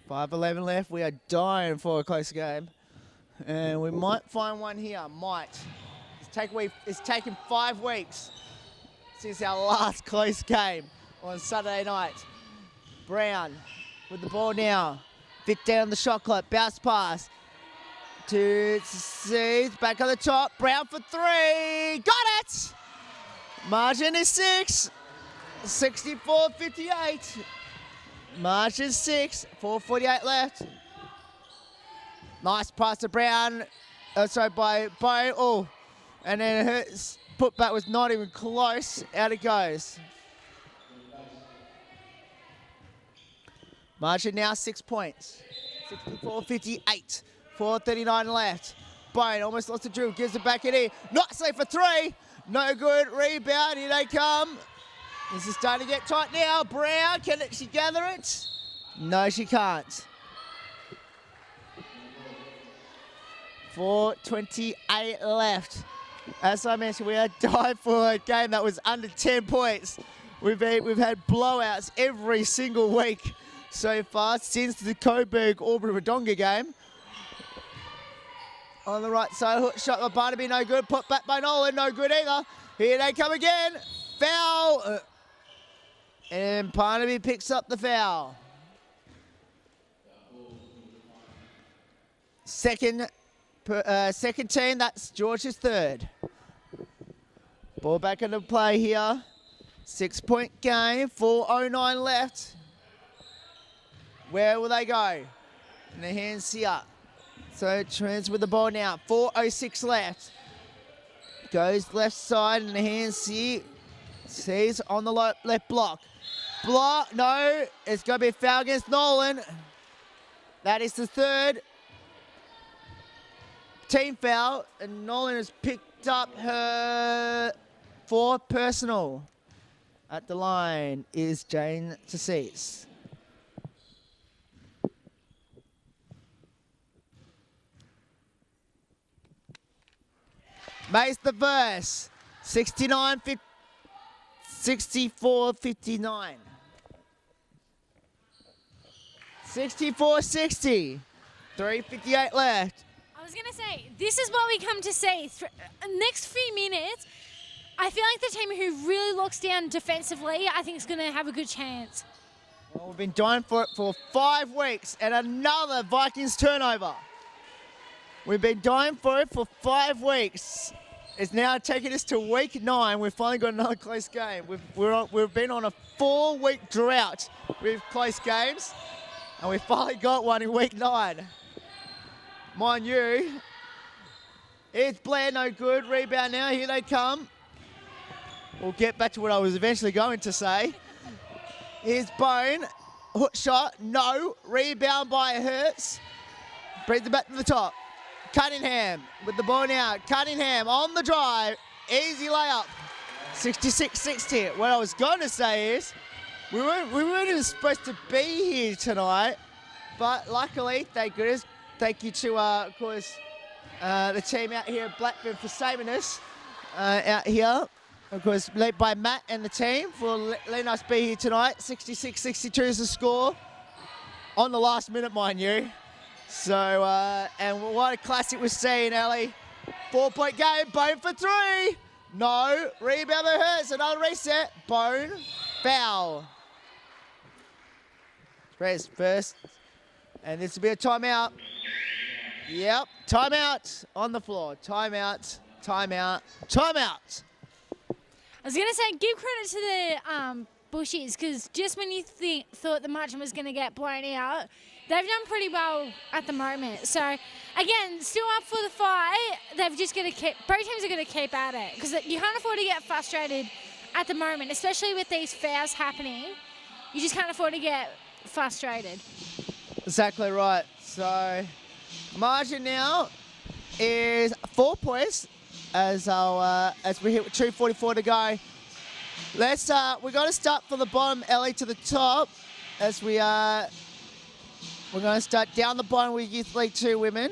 5:11 left. We are dying for a close game. And we might find one here. Might. It's taken 5 weeks since our last close game on Saturday night. Brown with the ball now. Fit down the shot clock. Bounce pass to Seeds. Back on the top. Brown for 3. Got it! Margin is 6. 64-58. Margin 6. 4:48 left. Nice pass to Brown. Sorry, by oh. And then putback was not even close. Out it goes. Margin now 6 points. 64-58. 4:39 left. Bone almost lost the dribble. Gives it back in here. Nicely for three. No good. Rebound. Here they come. This is starting to get tight now. Brown, can she gather it? No, she can't. 4:28 left. As I mentioned, we are dying for a game that was under 10 points. We've had blowouts every single week so far since the Coburg-Albury-Wodonga game. On the right side, hook shot by Barnaby, no good. Put back by Nolan, no good either. Here they come again. Foul. And Barnaby picks up the foul. Second team, that's George's third. Ball back into play here. 6-point game, 4:09 left. Where will they go? In the hands here. So Trans with the ball now. 4:06 left. Goes left side in the hands here. Sees on the left block. Block, no. It's going to be a foul against Nolan. That is the third team foul. And Nolan has picked up her fourth personal. At the line is Jane Tassis. Makes the verse. 64-59. 64-60. 3:58 left. I was going to say, this is what we come to see. Next few minutes, I feel like the team who really locks down defensively, I think is going to have a good chance. Well, we've been dying for it for 5 weeks and another Vikings turnover. We've been dying for it for 5 weeks. It's now taking us to week 9. We've finally got another close game. We've been on a 4-week drought with close games, and we finally got one in week 9. Mind you, it's Blair, no good. Rebound now, here they come. We'll get back to what I was eventually going to say. Here's Bone, hook shot, no. Rebound by Hertz. Brings it back to the top. Cunningham with the ball now. Cunningham on the drive. Easy layup. 66-60. What I was going to say is we weren't even supposed to be here tonight, but luckily, thank goodness, thank you to, of course, the team out here at Blackburn for saving us out here. Of course, led by Matt and the team for letting us be here tonight. 66-62 is the score. On the last minute, mind you. So, and what a classic we're seeing, Ellie. 4-point game, Bone for 3. No, rebound by Hurts, another reset. Bone, foul. Press first, and this will be a timeout. Yep, timeout on the floor. Timeout, timeout, timeout. I was going to say, give credit to the Bushies, because just when you thought the margin was going to get blown out, they've done pretty well at the moment. So, again, still up for the fight. They've just got to keep, both teams are going to keep at it, because you can't afford to get frustrated at the moment, especially with these fouls happening. You just can't afford to get frustrated. Exactly right. So, margin now is 4 points as we hit 2:44 to go. We're going to start from the bottom, Ellie, to the top, as we're going to start down the bottom with Youth League 2 women.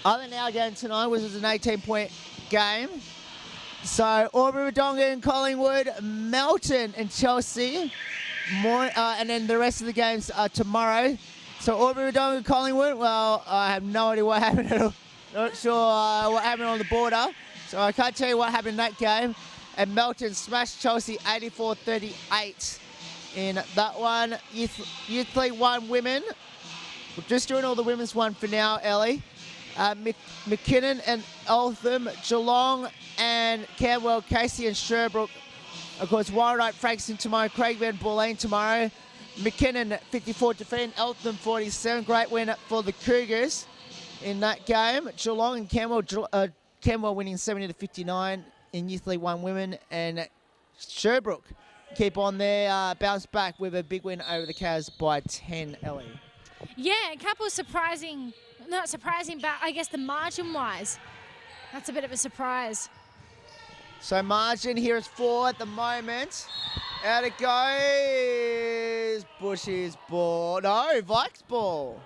Other than our game tonight, which was an 18-point game. So Albury-Wodonga and Collingwood, Melton and Chelsea, and then the rest of the games are tomorrow. So Albury-Wodonga and Collingwood, well, I have no idea what happened. Not sure what happened on the border, so I can't tell you what happened in that game. And Melton smashed Chelsea 84-38 in that one. Youth League 1 women. We're just doing all the women's one for now, Ellie. McKinnon and Eltham, Geelong and Camberwell, Casey and Sherbrooke. Of course, Warrandyte, Frankston tomorrow, Craigman and Bulleen tomorrow. McKinnon 54 defeat, Eltham 47. Great win for the Cougars in that game. Geelong and Camberwell, Kenmore winning 70-59 in Youth League 1 Women, and Sherbrooke keep on their bounce back with a big win over the Cavs by 10, Ellie. Yeah, a couple of surprising, not surprising, but I guess the margin-wise, that's a bit of a surprise. So margin here is 4 at the moment. Out it goes. Bushy's ball. No, Vikes ball.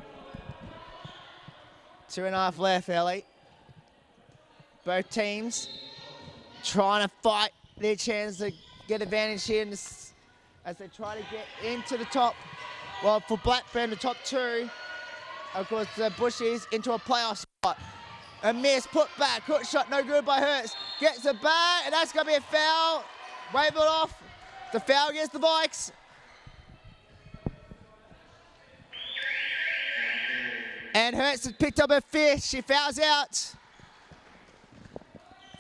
2.5 left, Ellie. Both teams trying to fight their chance to get advantage here in this, as they try to get into the top. Well, for Blackburn, the top 2. Of course, the Bushies into a playoff spot. A miss, put back, hook shot, no good by Hurts. Gets it back, and that's going to be a foul. Wave it off. The foul against the Vikes. And Hurts has picked up her 5th. She fouls out.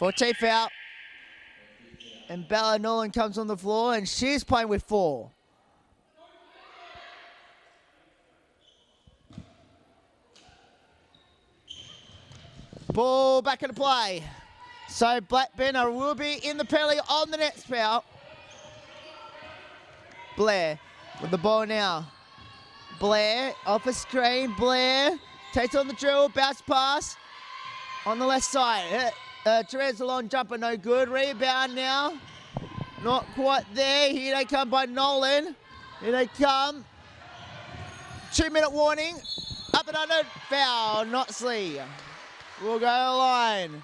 14th foul. And Bella Nolan comes on the floor, and she's playing with 4. Ball back into play. So Blackburn will be in the penalty on the next foul. Blair with the ball now. Blair off a screen. Blair takes on the dribble, bounce pass on the left side. Therese a long jumper, no good. Rebound now. Not quite there. Here they come by Nolan. Here they come. 2-minute warning. Up and under. Foul. Notley will go to the line.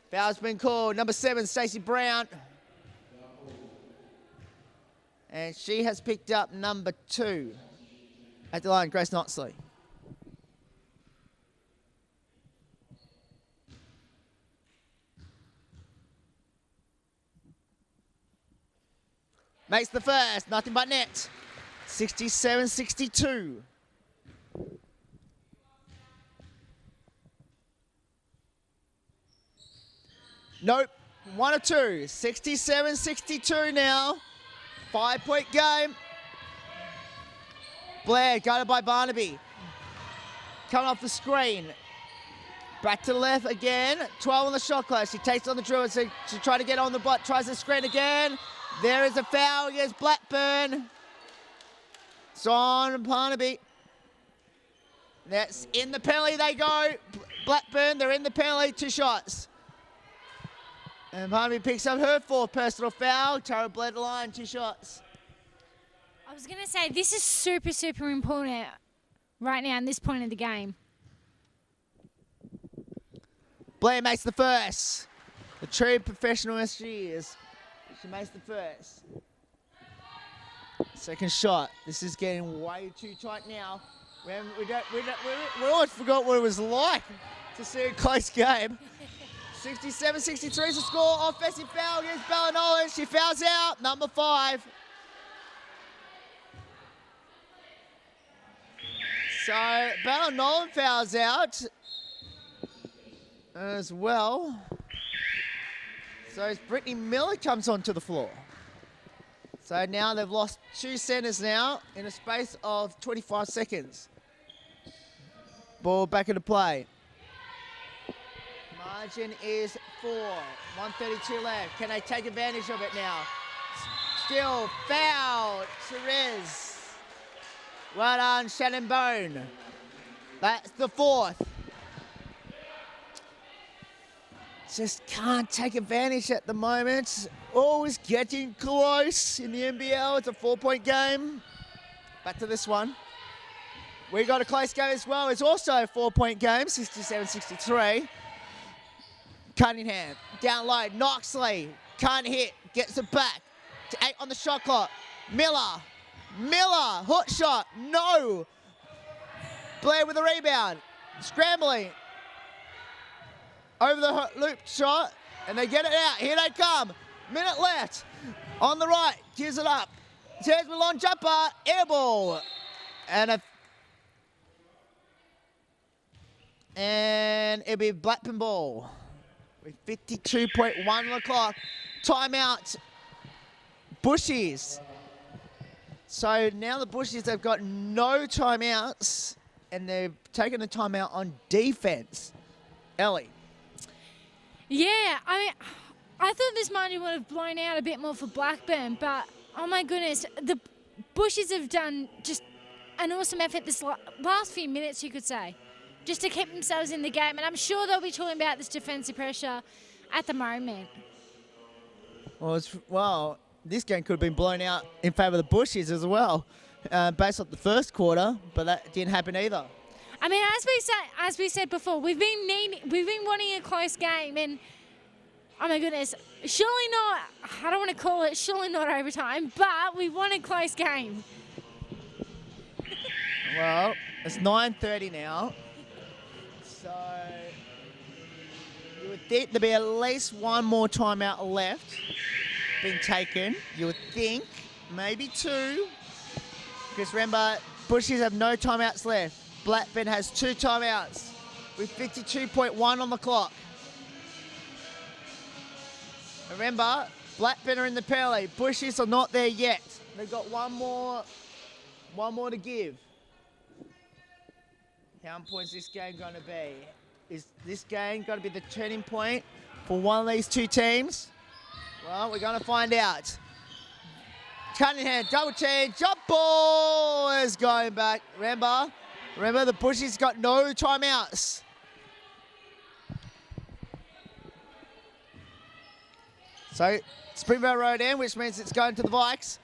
Foul's been called. Number 7, Stacey Brown. And she has picked up number 2 at the line, Grace Notley. Makes the first, nothing but net. 67-62. Nope, 1 or 2. 67-62 now. 5-point game. Blair guarded by Barnaby. Coming off the screen. Back to the left again. 12 on the shot clock. She takes on the drill. So she tried to get on the block. Tries the screen again. There is a foul against Blackburn. It's on Barnaby. That's in the penalty they go. Blackburn, they're in the penalty. 2 shots. And Barnaby picks up her 4th personal foul. Tara Blair to the line, 2 shots. I was going to say, this is super, super important right now in this point of the game. Blair makes the first. The true professional as she is. She makes the first. Second shot. This is getting way too tight now. We almost forgot what it was like to see a close game. 67-63 is the score. Offensive foul against Bella Nolan. She fouls out. Number 5. So Bella Nolan fouls out as well. So as Brittany Miller comes onto the floor. So now they've lost 2 centers now in a space of 25 seconds. Ball back into play. Margin is 4. 1:32 left. Can they take advantage of it now? Still foul. Therese. Well done, Shannon Bone. That's the 4th. Just can't take advantage at the moment. Always getting close in the NBL. It's a 4-point game. Back to this one. We got a close game as well. It's also a 4-point game, 67-63. Cunningham, down low, Noxley, can't hit, gets it back to 8 on the shot clock. Miller, hook shot, no. Blair with a rebound, scrambling. Over the loop shot, and they get it out. Here they come. Minute left. On the right, gives it up. Here's the long jumper, air ball. And it'll be Blackburn ball. With 52.1 on the clock. Timeout. Bushies. So now the Bushies have got no timeouts. and they've taken the timeout on defense. Ellie. Yeah, I thought this margin would have blown out a bit more for Blackburn, but oh my goodness, the Bushies have done just an awesome effort this last few minutes, you could say, just to keep themselves in the game. And I'm sure they'll be talking about this defensive pressure at the moment. Well, this game could have been blown out in favour of the Bushies as well, based on the first quarter, but that didn't happen either. I mean, as we said before, we've been wanting a close game, and oh my goodness, surely not. I don't want to call it surely not overtime, but we want a close game. Well, it's 9:30 now, so you would think there'd be at least one more timeout left being taken. You would think maybe two, because remember, Bushies have no timeouts left. Blackburn has 2 timeouts with 52.1 on the clock. Remember, Blackburn are in the penalty. Bushies are not there yet. They've got one more to give. How important is this game going to be? Is this game going to be the turning point for one of these two teams? Well, we're going to find out. Cunningham, double change, jump ball is going back. Remember, the Bushies got no timeouts. So, Springvale Road in, which means it's going to the Vikes.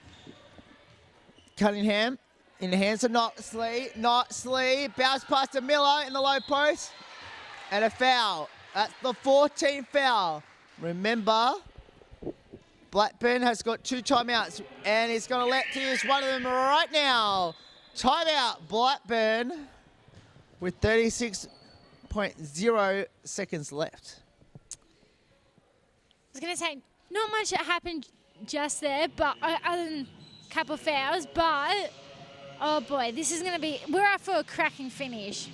Cunningham in the hands of Knoxley. Knoxley bounce past to Miller in the low post. And a foul. That's the 14th foul. Remember, Blackburn has got 2 timeouts, and he's going to let to use one of them right now. Timeout, Blackburn, with 36.0 seconds left. I was going to say, not much that happened just there, but other than a couple of fouls, but oh boy, this is going to be, we're out for a cracking finish.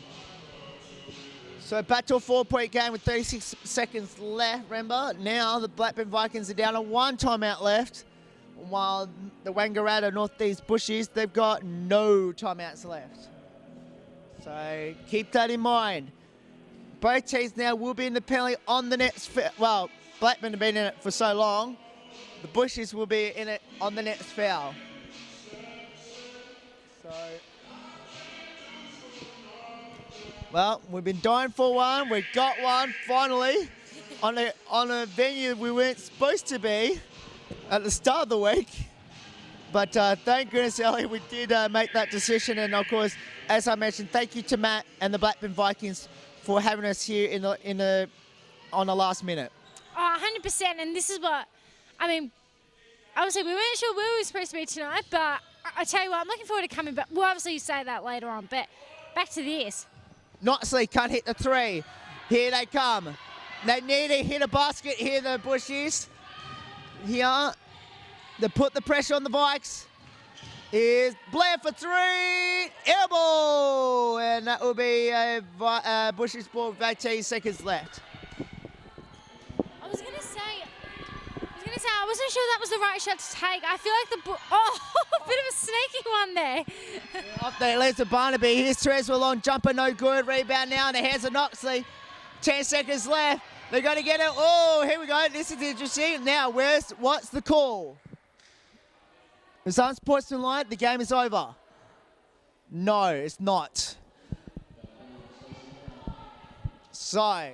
So back to a 4-point game with 36 seconds left, remember. Now the Blackburn Vikings are down to 1 timeout left, while the Wangaratta Northeast Bushies, they've got no timeouts left. So keep that in mind. Both teams now will be in the penalty on the next, well, Blackburn have been in it for so long. The Bushies will be in it on the next foul. So, well, we've been dying for one. We got one finally on a venue we weren't supposed to be at the start of the week. But thank goodness, Ellie, we did make that decision. And of course, as I mentioned, thank you to Matt and the Blackburn Vikings for having us here on the last minute. Oh, 100%. And this is what, I mean, obviously we weren't sure where we were supposed to be tonight, but I tell you what, I'm looking forward to coming back. We'll obviously say that later on, but back to this. Knoxley can't hit the 3. Here they come. They need to hit a basket here, the Bushies. Here, they put the pressure on the Vikes. Here's Blair for 3. Air ball! And that will be a Bushies ball with 18 seconds left. I was gonna say, I wasn't sure that was the right shot to take. I feel like a bit of a sneaky one there. Off there, leads to Barnaby. Here's Treswell long jumper, no good. Rebound now in the hands of Knoxley. 10 seconds left. They're going to get it. Oh, here we go. This is interesting. Now, what's the call? It's unsportsmanlike. The game is over. No, it's not. So,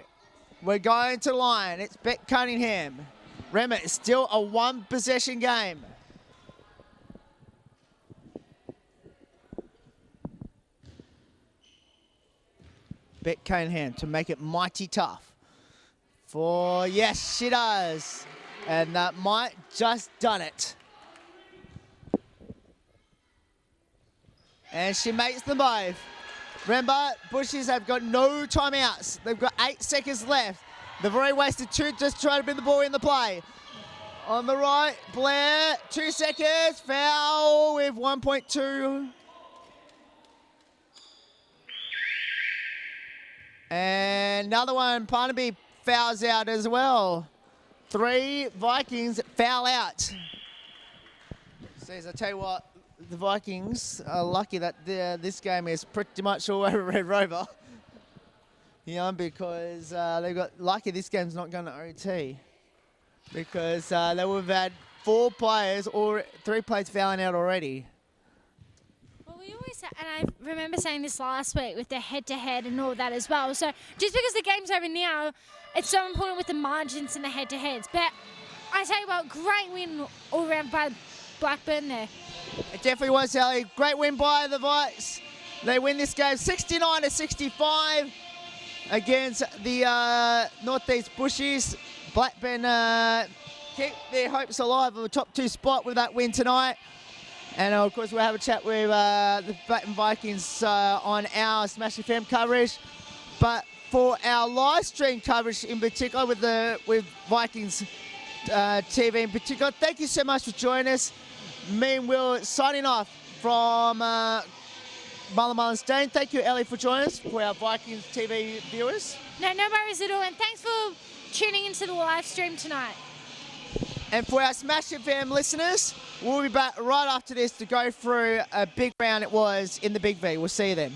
we're going to line. It's Beck Cunningham. Remember, it's still a 1-possession game. Beck Cunningham to make it mighty tough. Yes, she does. And that might just done it. And she makes them both. Remember, Bushies have got no timeouts. They've got 8 seconds left. They've already wasted 2 just trying to bring the ball in the play. On the right, Blair, 2 seconds. Foul with 1.2. And another one, Barnaby fouls out as well. 3 Vikings foul out. Says, I tell you what, the Vikings are lucky that this game is pretty much all over Red Rover. Because they got lucky this game's not going to OT. Because they would have had 4 players or 3 players fouling out already. Well, we always say, and I remember saying this last week with the head-to-head and all that as well. So just because the game's over now, it's so important with the margins and the head-to-heads. But I tell you what, great win all around by Blackburn there. It definitely was, Ellie. Great win by the Vikes. They win this game 69-65 against the Northeast Bushies. Blackburn keep their hopes alive of a top 2 spot with that win tonight. And of course, we'll have a chat with the Blackburn Vikings on our Smash FM coverage. But for our live stream coverage in particular with Vikings TV in particular, thank you so much for joining us. Me and Will signing off from Mullen Stone. Thank you, Ellie, for joining us for our Vikings TV viewers. No worries at all. And thanks for tuning into the live stream tonight. And for our Smash FM listeners, we'll be back right after this to go through a big round it was in the Big V. We'll see you then.